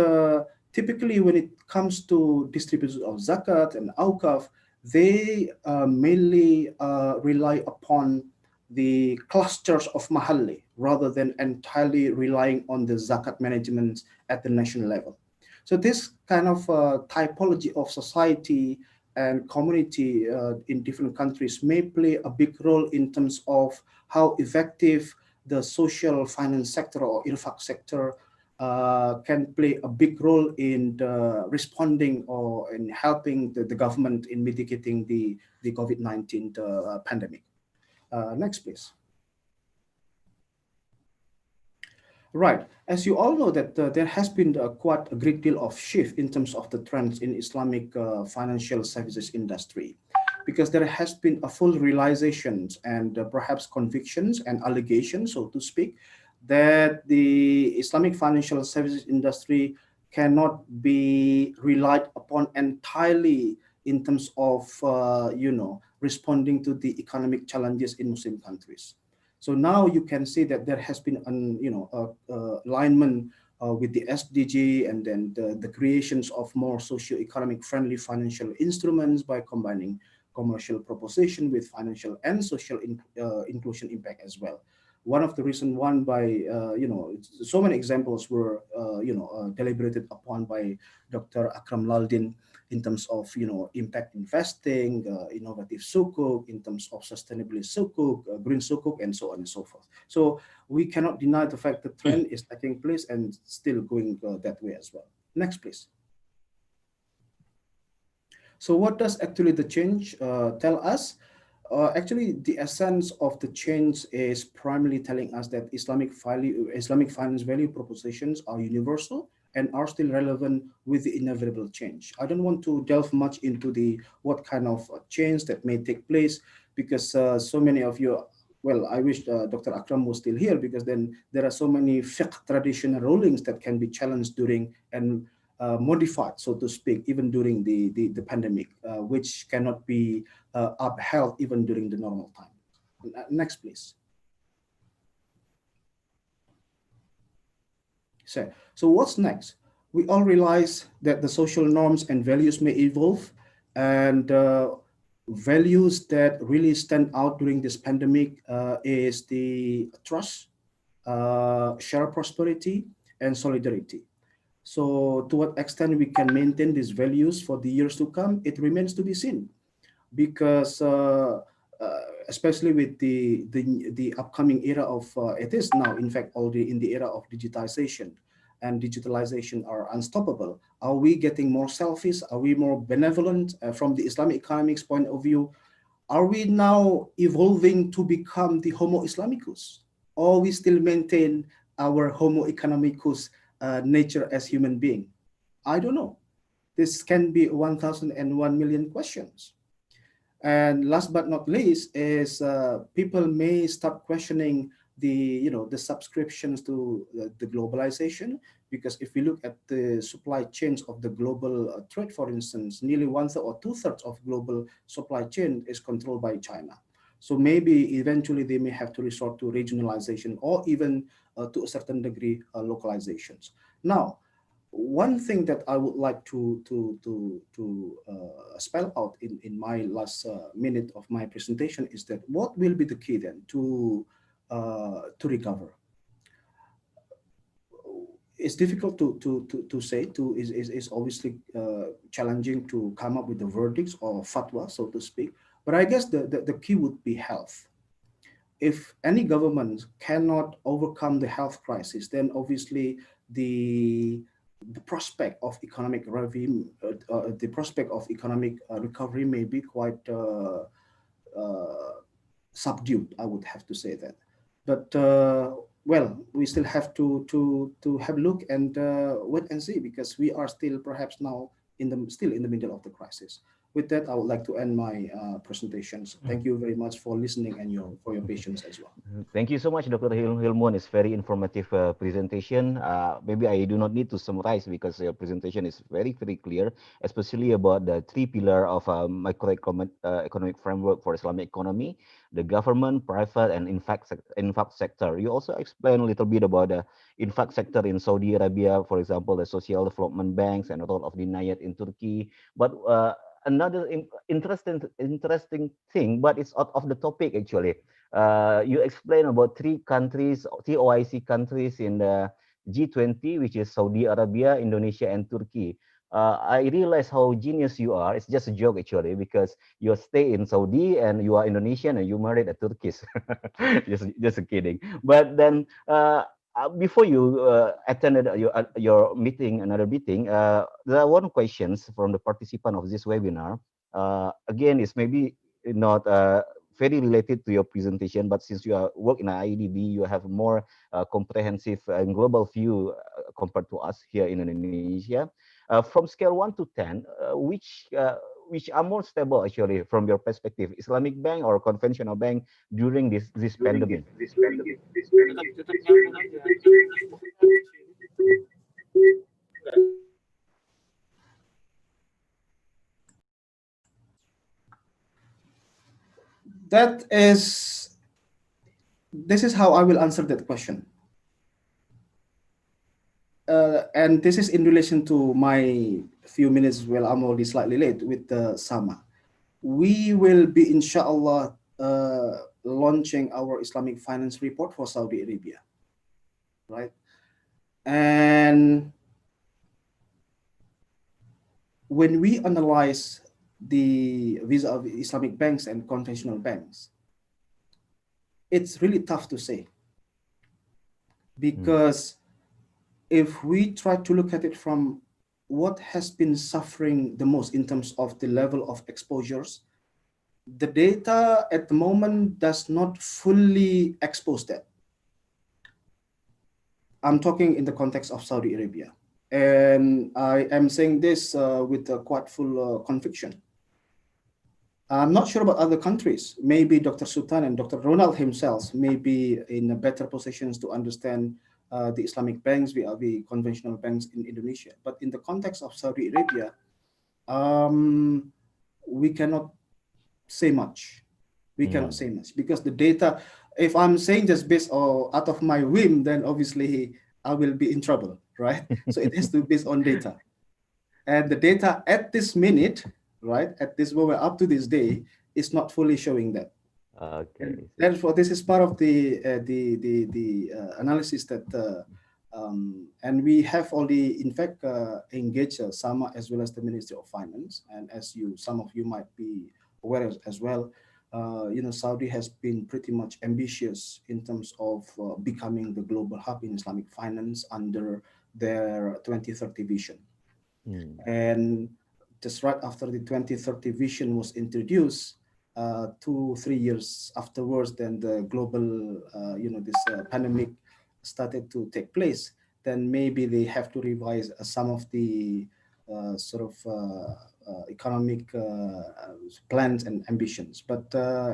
typically, when it comes to distribution of zakat and awqaf, they mainly rely upon the clusters of mahalli rather than entirely relying on the zakat management at the national level. So this kind of typology of society and community in different countries may play a big role in terms of how effective the social finance sector or infaq sector can play a big role in responding or in helping the government in mitigating the COVID-19 pandemic. Next, please. Right. As you all know that there has been quite a great deal of shift in terms of the trends in Islamic financial services industry, because there has been a full realization and perhaps convictions and allegations, so to speak, that the Islamic financial services industry cannot be relied upon entirely in terms of, responding to the economic challenges in Muslim countries. So now you can see that there has been alignment with the SDG, and then the creations of more socio-economic friendly financial instruments by combining commercial proposition with financial and social inclusion impact as well. One of the reasons by, so many examples were, deliberated upon by Dr. Akram Laidin in terms of, impact investing, innovative sukuk, in terms of sustainability sukuk, green sukuk, and so on and so forth. So we cannot deny the fact that trend is taking place and still going that way as well. Next, please. So what does actually the change tell us? Actually, the essence of the change is primarily telling us that Islamic finance value propositions are universal and are still relevant with the inevitable change. I don't want to delve much into what kind of change that may take place, because so many of you, well, I wish Dr. Akram was still here, because then there are so many fiqh traditional rulings that can be challenged during and modified, so to speak, even during the pandemic, which cannot be upheld even during the normal time. Next, please. So what's next? We all realize that the social norms and values may evolve, and values that really stand out during this pandemic is the trust, shared prosperity, and solidarity. So to what extent we can maintain these values for the years to come, it remains to be seen, because especially with the upcoming era of, it is now in fact already in the era of digitization, and digitalization are unstoppable. Are we getting more selfish? Are we more benevolent from the Islamic economics point of view? Are we now evolving to become the Homo Islamicus, or we still maintain our Homo economicus nature as human being? I don't know. This can be 1,001 million questions. And last but not least is people may start questioning the subscriptions to the globalization, because if we look at the supply chains of the global trade, for instance, nearly 1/3 or 2/3 of global supply chain is controlled by China. So maybe eventually they may have to resort to regionalization, or even to a certain degree localizations. Now, one thing that I would like to spell out in my last minute of my presentation is that what will be the key then to recover? It's difficult to say. Is obviously challenging to come up with the verdicts or fatwa, so to speak. But I guess the key would be health. If any government cannot overcome the health crisis, then obviously the prospect of economic recovery may be quite subdued. I would have to say that. But well, we still have to have a look and wait and see, because we are still perhaps now still in the middle of the crisis. With that, I would like to end my presentations. Thank you very much for listening and for your patience as well. Thank you so much, Dr. Hylmun. It's very informative presentation. Maybe I do not need to summarize because your presentation is very, very clear, especially about the three pillars of macroeconomic framework for Islamic economy: the government, private, and infract sector. You also explained a little bit about the infract sector in Saudi Arabia, for example, the social development banks and the role of the Hidayat in Turkey. But another interesting thing, but it's out of the topic actually. You explained about three OIC countries in the G20, which is Saudi Arabia, Indonesia, and Turkey. I realize how genius you are. It's just a joke actually, because you stay in Saudi and you are Indonesian and you married a Turkish. just kidding. But then before you attended your meeting, another meeting, there are one questions from the participant of this webinar. Again, it's maybe not very related to your presentation, but since you work in ISDB, you have more comprehensive and global view compared to us here in Indonesia. From scale 1 to 10, which are more stable actually from your perspective, Islamic bank or conventional bank during this pandemic? This is how I will answer that question. And this is in relation to my few minutes, well, I'm already slightly late with the Sama. We will be, inshallah, launching our Islamic finance report for Saudi Arabia, right? And when we analyze the visa of Islamic banks and conventional banks, it's really tough to say, because if we try to look at it from what has been suffering the most in terms of the level of exposures, the data at the moment does not fully expose that. I'm talking in the context of Saudi Arabia, and I am saying this with quite full conviction. I'm not sure about other countries. Maybe Dr. Sutan and Dr. Ronald himself may be in a better positions to understand the Islamic banks, the conventional banks in Indonesia. But in the context of Saudi Arabia, we cannot say much. We cannot say much because the data, if I'm saying just based out of my whim, then obviously I will be in trouble, right? So it has to be based on data. And the data at this minute, right, at this moment, up to this day, is not fully showing that. Okay. Therefore, this is part of the analysis that, and we have already, in fact, engaged SAMA as well as the Ministry of Finance. And as some of you might be aware as well, Saudi has been pretty much ambitious in terms of becoming the global hub in Islamic finance under their 2030 vision. And just right after the 2030 vision was introduced, 2-3 years afterwards, then the global, this pandemic started to take place. Then maybe they have to revise some of the economic plans and ambitions. But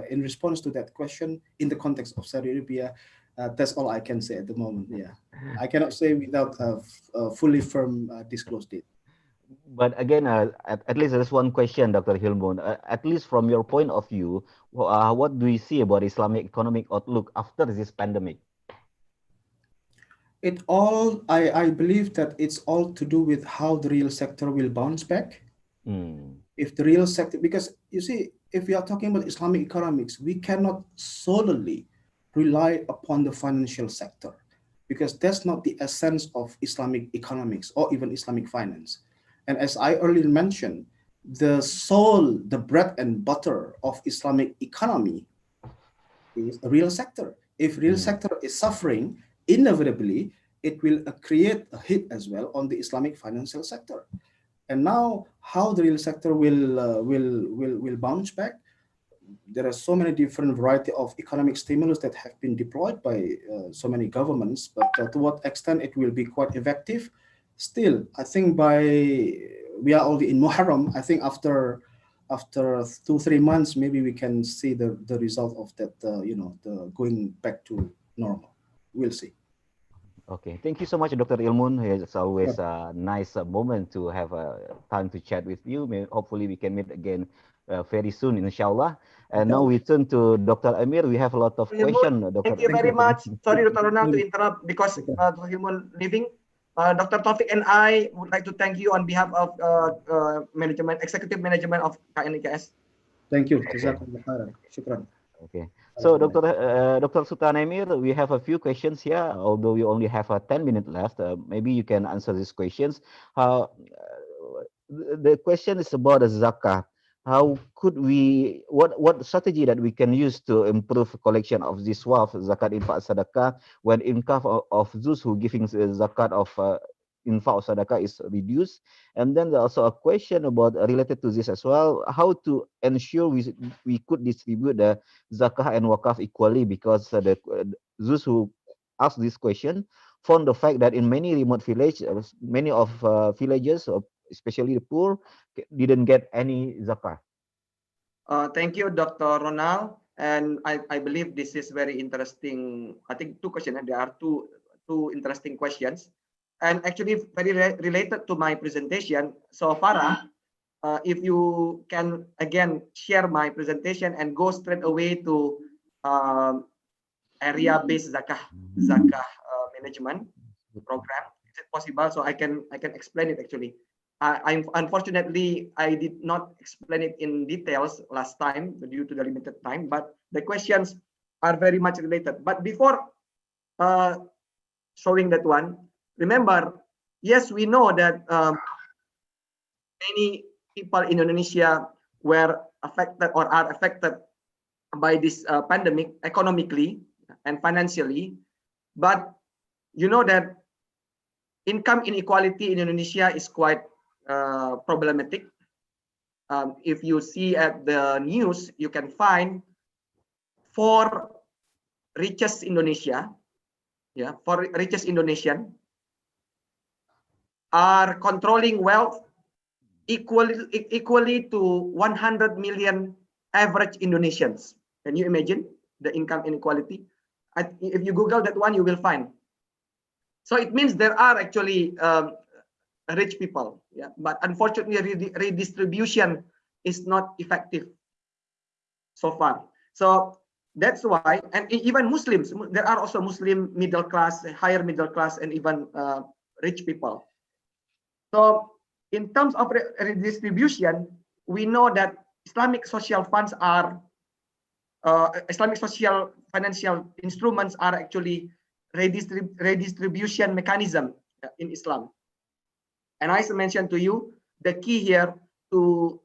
in response to that question, in the context of Saudi Arabia, that's all I can say at the moment. Yeah, I cannot say without a fully firm disclosed date. But again, at least there's one question, Dr. Hylmun. At least from your point of view, what do you see about Islamic economic outlook after this pandemic? I believe that it's all to do with how the real sector will bounce back. If the real sector, because you see, if we are talking about Islamic economics, we cannot solely rely upon the financial sector, because that's not the essence of Islamic economics or even Islamic finance. And as I earlier mentioned, the soul, the bread and butter of Islamic economy is a real sector. If real sector is suffering, inevitably it will create a hit as well on the Islamic financial sector. And now, how the real sector will bounce back? There are so many different variety of economic stimulus that have been deployed by so many governments, but to what extent it will be quite effective? Still, I think we are already in Muharram. I think after 2-3 months, maybe we can see the result of that. The going back to normal. We'll see. Okay, thank you so much, Dr. Hylmun. It's always a nice moment to have time to chat with you. Hopefully, we can meet again very soon, inshallah. And now we turn to Dr. Emir. We have a lot of questions. Thank you very much. Sorry, Dr. Ronald, to interrupt because Dr. Hylmun leaving. Dr. Taufik and I would like to thank you on behalf of executive management of KNEKS. Thank you. Shukran. Okay. So, Dr. Sutan Emir, we have a few questions here, although we only have 10 minutes left. Maybe you can answer these questions. The question is about the zakah. How could we, what strategy that we can use to improve collection of this wealth, zakat, infak, sadaqah, when income of those who giving zakat of infak or sadaqah is reduced? And then there's also a question about related to this as well, how to ensure we could distribute the zakah and wakaf equally, because those who ask this question found the fact that in many remote villages, many of villages, especially the poor, didn't get any zakah. Thank you, Dr. Ronald. And I believe this is very interesting. I think two questions. There are two interesting questions, and actually very related to my presentation. So Farah, if you can again share my presentation and go straight away to area-based zakah management program. Is it possible? So I can explain it actually. Unfortunately, I did not explain it in details last time due to the limited time, but the questions are very much related. But before showing that one, remember, yes, we know that many people in Indonesia were affected or are affected by this pandemic economically and financially, but you know that income inequality in Indonesia is quite problematic. If you see at the news, you can find 4 richest Indonesia, for richest Indonesian are controlling wealth equally to 100 million average Indonesians. Can you imagine the income inequality? If you Google that one, you will find. So it means there are actually rich people, but unfortunately redistribution is not effective so far. So that's why, and even Muslims, there are also Muslim middle class, higher middle class, and even rich people. So in terms of redistribution, we know that Islamic social funds are Islamic social financial instruments are actually redistribution mechanism in Islam. And I mentioned to you, the key here to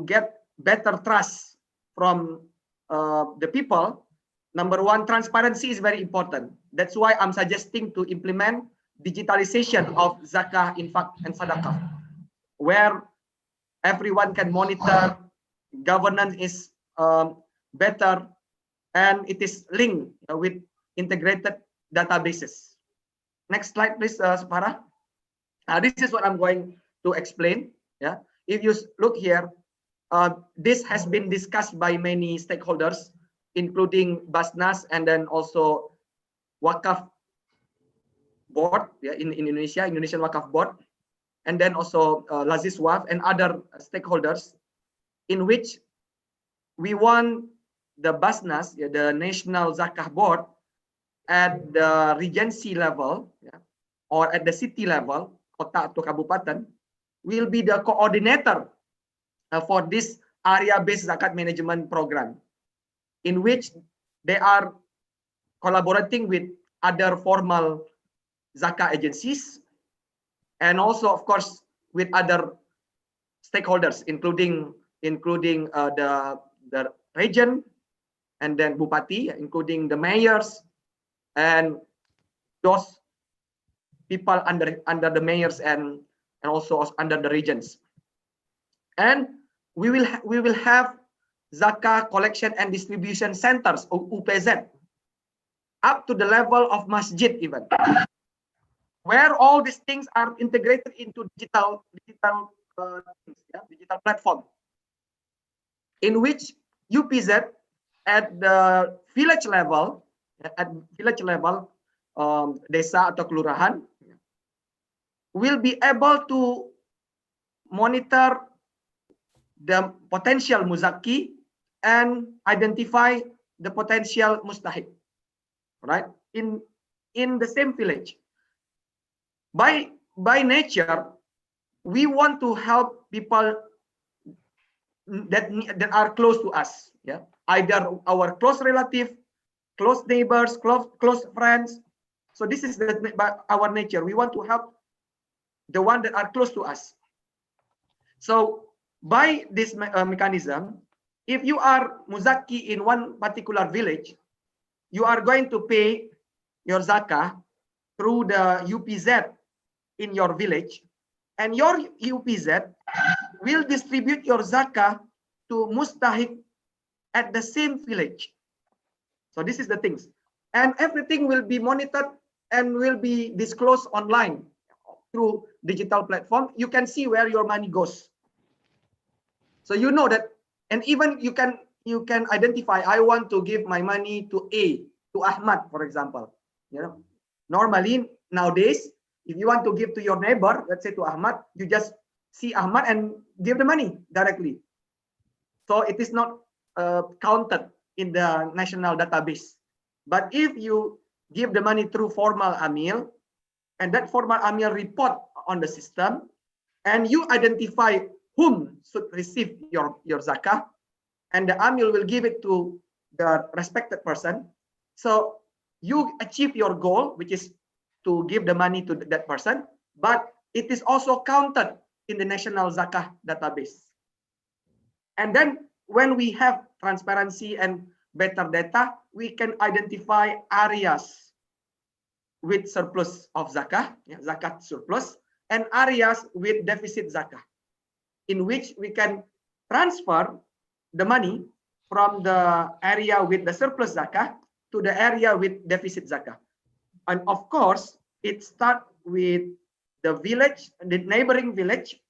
get better trust from the people, number one, transparency is very important. That's why I'm suggesting to implement digitalization of zakah, infak, and sadaqah, where everyone can monitor, governance is better, and it is linked with integrated databases. Next slide, please, Farah. This is what I'm going to explain. If you look here, this has been discussed by many stakeholders, including Basnas and then also Wakaf Board in Indonesia, Indonesian Wakaf Board, and then also Lazis Waf and other stakeholders, in which we want the Basnas, the National Zakah Board, at the regency level or at the city level, kota atau kabupaten, will be the coordinator for this area-based zakat management program, in which they are collaborating with other formal zakat agencies, and also, of course, with other stakeholders, including the region, and then Bupati, including the mayors and those people under the mayors and also under the regions. And we will have zakah collection and distribution centers, or UPZ, up to the level of masjid even, where all these things are integrated into digital platform, in which UPZ at the village level, desa atau kelurahan, will be able to monitor the potential muzaki and identify the potential mustahik, right? In the same village. By nature, we want to help people that are close to us, yeah, either our close relative, close neighbors, close friends. So this is our nature. We want to help the one that are close to us. So by this mechanism, if you are muzaki in one particular village, you are going to pay your zakah through the UPZ in your village, and your UPZ will distribute your zakah to mustahik at the same village. So this is the things, and everything will be monitored and will be disclosed online through digital platform. You can see where your money goes. So you know that, and even you can identify, I want to give my money to Ahmad, for example. You know, normally nowadays, if you want to give to your neighbor, let's say to Ahmad, you just see Ahmad and give the money directly. So it is not counted in the national database. But if you give the money through formal amil, and that formal amil report on the system, and you identify whom should receive your zakah, and the amil will give it to the respected person. So you achieve your goal, which is to give the money to that person, but it is also counted in the national zakah database. And then when we have transparency and better data, we can identify areas with surplus of zakah, zakat surplus, and areas with deficit zakah, in which we can transfer the money from the area with the surplus zakah to the area with deficit zakah. And of course, it starts with the village, the neighboring village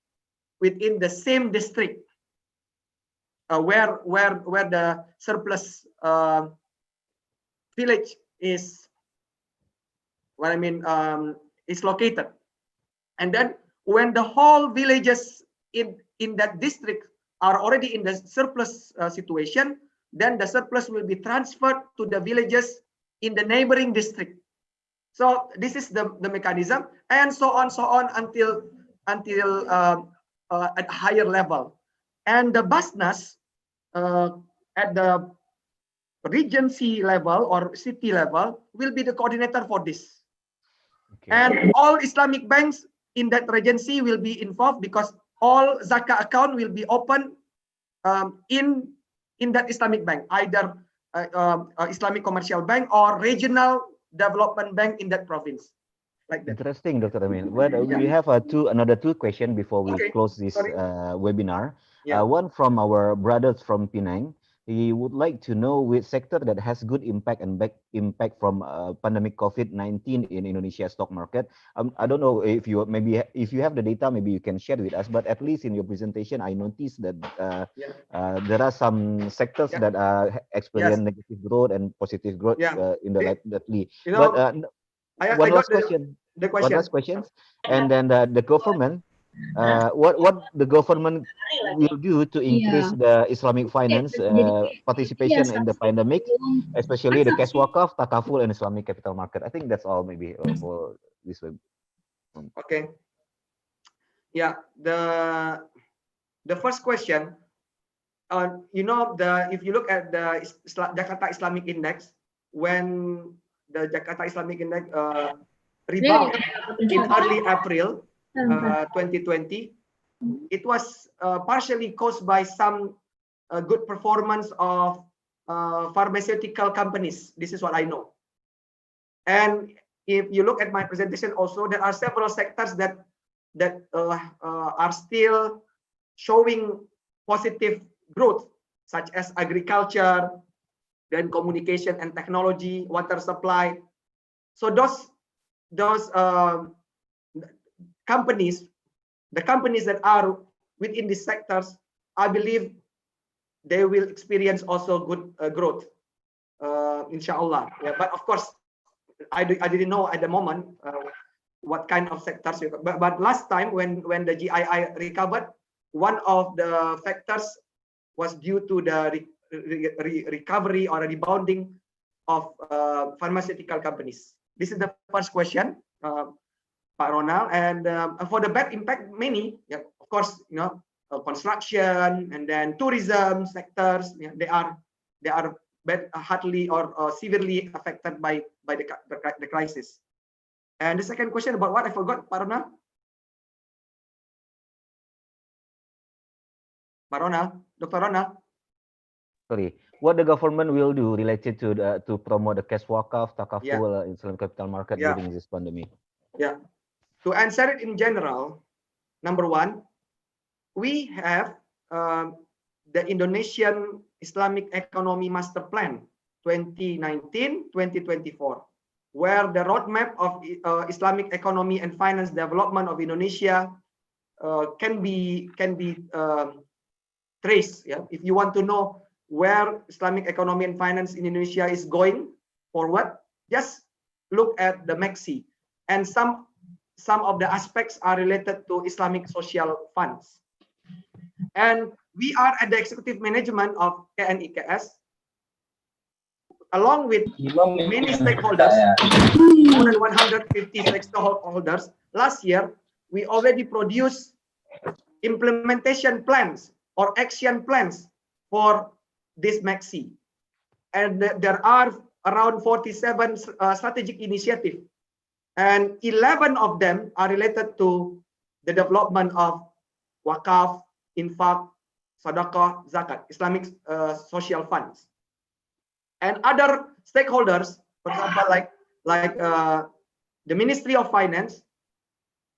within the same district, where the surplus village is, is located. And then when the whole villages in that district are already in the surplus situation, then the surplus will be transferred to the villages in the neighboring district. So this is the mechanism, and so on until at higher level. And the Basnas at the regency level or city level will be the coordinator for this. Okay. And all Islamic banks in that regency will be involved, because all zakah account will be open in that Islamic bank, either Islamic commercial bank or regional development bank in that province. Like that. Interesting, Dr. Emir. Well, we have another two questions before we close this webinar. Yeah. One from our brothers from Penang. He would like to know which sector that has good impact and impact from pandemic COVID-19 in Indonesia stock market. I don't know if you have the data, maybe you can share with us. But at least in your presentation, I noticed that there are some sectors that experience negative growth and positive growth indirectly. One last question. And then the government. What the government will do to increase the Islamic finance participation in the pandemic, especially the cash wakaf, takaful, and Islamic capital market. I think that's all maybe for this web. Okay. Yeah, the first question, if you look at the Jakarta Islamic Index, when the Jakarta Islamic Index rebound in early April 2020, it was partially caused by some good performance of pharmaceutical companies. This is what I know. And if you look at my presentation also, there are several sectors that are still showing positive growth, such as agriculture, then communication and technology, water supply. So those companies, the companies that are within these sectors, I believe they will experience also good growth, inshallah. Yeah, but of course, I didn't know at the moment what kind of sectors. But last time when the GII recovered, one of the factors was due to the recovery or rebounding of pharmaceutical companies. This is the first question, Pak Ronald. And for the bad impact, many, yeah, of course, you know, construction and then tourism sectors, yeah, they are hardly or severely affected by the crisis. And the second question about what I forgot, Pak Ronald. Pak Ronald, Dr. Ronald. Sorry, what the government will do related to to promote the cash wakaf, takaful, Islamic capital market during this pandemic? Yeah, to answer it in general, number one, we have the Indonesian Islamic Economy Master Plan 2019-2024, where the roadmap of Islamic economy and finance development of Indonesia can be traced. Yeah, if you want to know where Islamic economy and finance in Indonesia is going forward, just look at the MEXI, and some of the aspects are related to Islamic social funds. And we are at the executive management of KNEKS, along with many stakeholders, more than 150 stakeholders. Last year, we already produced implementation plans or action plans for this MEXI. And there are around 47 strategic initiatives, and 11 of them are related to the development of wakaf, infak, sadaqah, zakat, Islamic social funds. And other stakeholders, for example, like the Ministry of Finance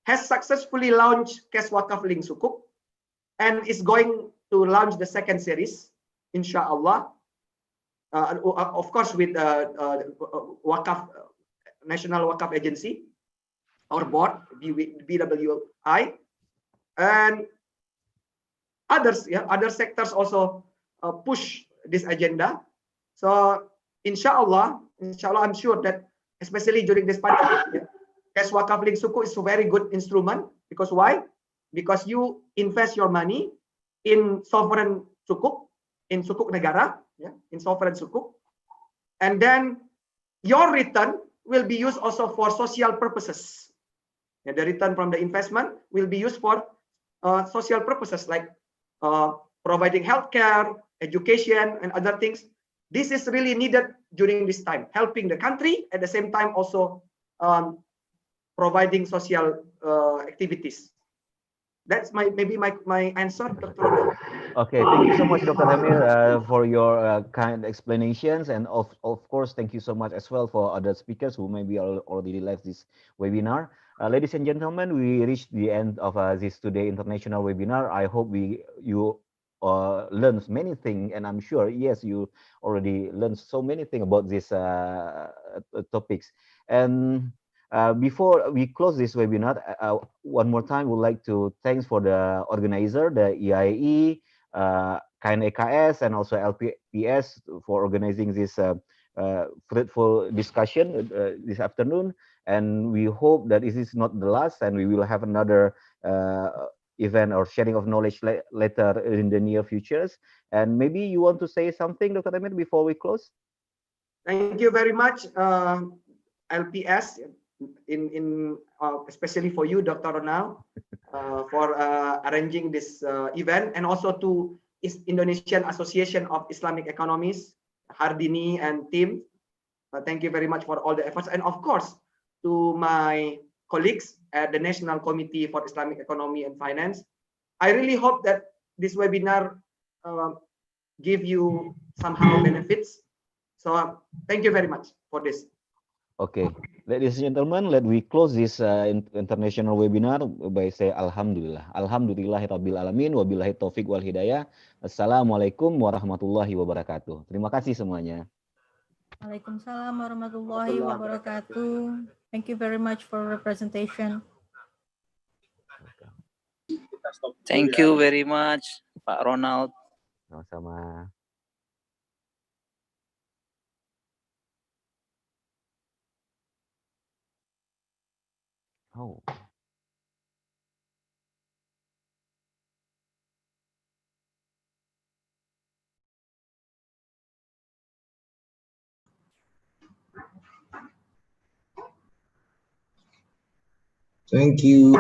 has successfully launched Cash Wakaf Link Sukuk and is going to launch the second series, inshallah. Of course, with Wakaf, National Wakaf Agency, or board, BWI, and others, yeah, other sectors also push this agenda. So inshallah, I'm sure that especially during this pandemic, yeah, Cash Wakaf Link Sukuk is a very good instrument. Because why? Because you invest your money in sovereign sukuk, in sukuk negara, yeah, in sovereign sukuk, and then your return will be used also for social purposes. Yeah, the return from the investment will be used for social purposes like providing healthcare, education, and other things. This is really needed during this time, helping the country at the same time also providing social activities. That's maybe my answer, Dr. Okay, thank you so much, Dr. Emir, for your kind explanations, and of course, thank you so much as well for other speakers who maybe already left this webinar. Ladies and gentlemen, we reached the end of this today international webinar. I hope you learned many things, and I'm sure, yes, you already learned so many things about these topics. And before we close this webinar, one more time, we'd like to thanks for the organizer, the IAEI, KNEKS, and also LPS for organizing this fruitful discussion this afternoon. And we hope that this is not the last, and we will have another event or sharing of knowledge later in the near futures. And maybe you want to say something, Dr. Emir, before we close? Thank you very much, LPS, especially for you, Dr. Ronald, for arranging this event, and also to Indonesian Association of Islamic Economists, Hardini and team. Thank you very much for all the efforts, and of course to my colleagues at the National Committee for Islamic Economy and Finance, I really hope that this webinar give you somehow benefits. So thank you very much for this. Okay, ladies and gentlemen, let we close this international webinar by say Alhamdulillah. Alhamdulillahirabbil alamin, wabillahi taufik wal hidayah. Assalamualaikum warahmatullahi wabarakatuh. Terima kasih semuanya. Waalaikumsalam warahmatullahi wabarakatuh. Thank you very much for your presentation. Thank you very much, Pak Ronald. Sama-sama. Oh. Thank you.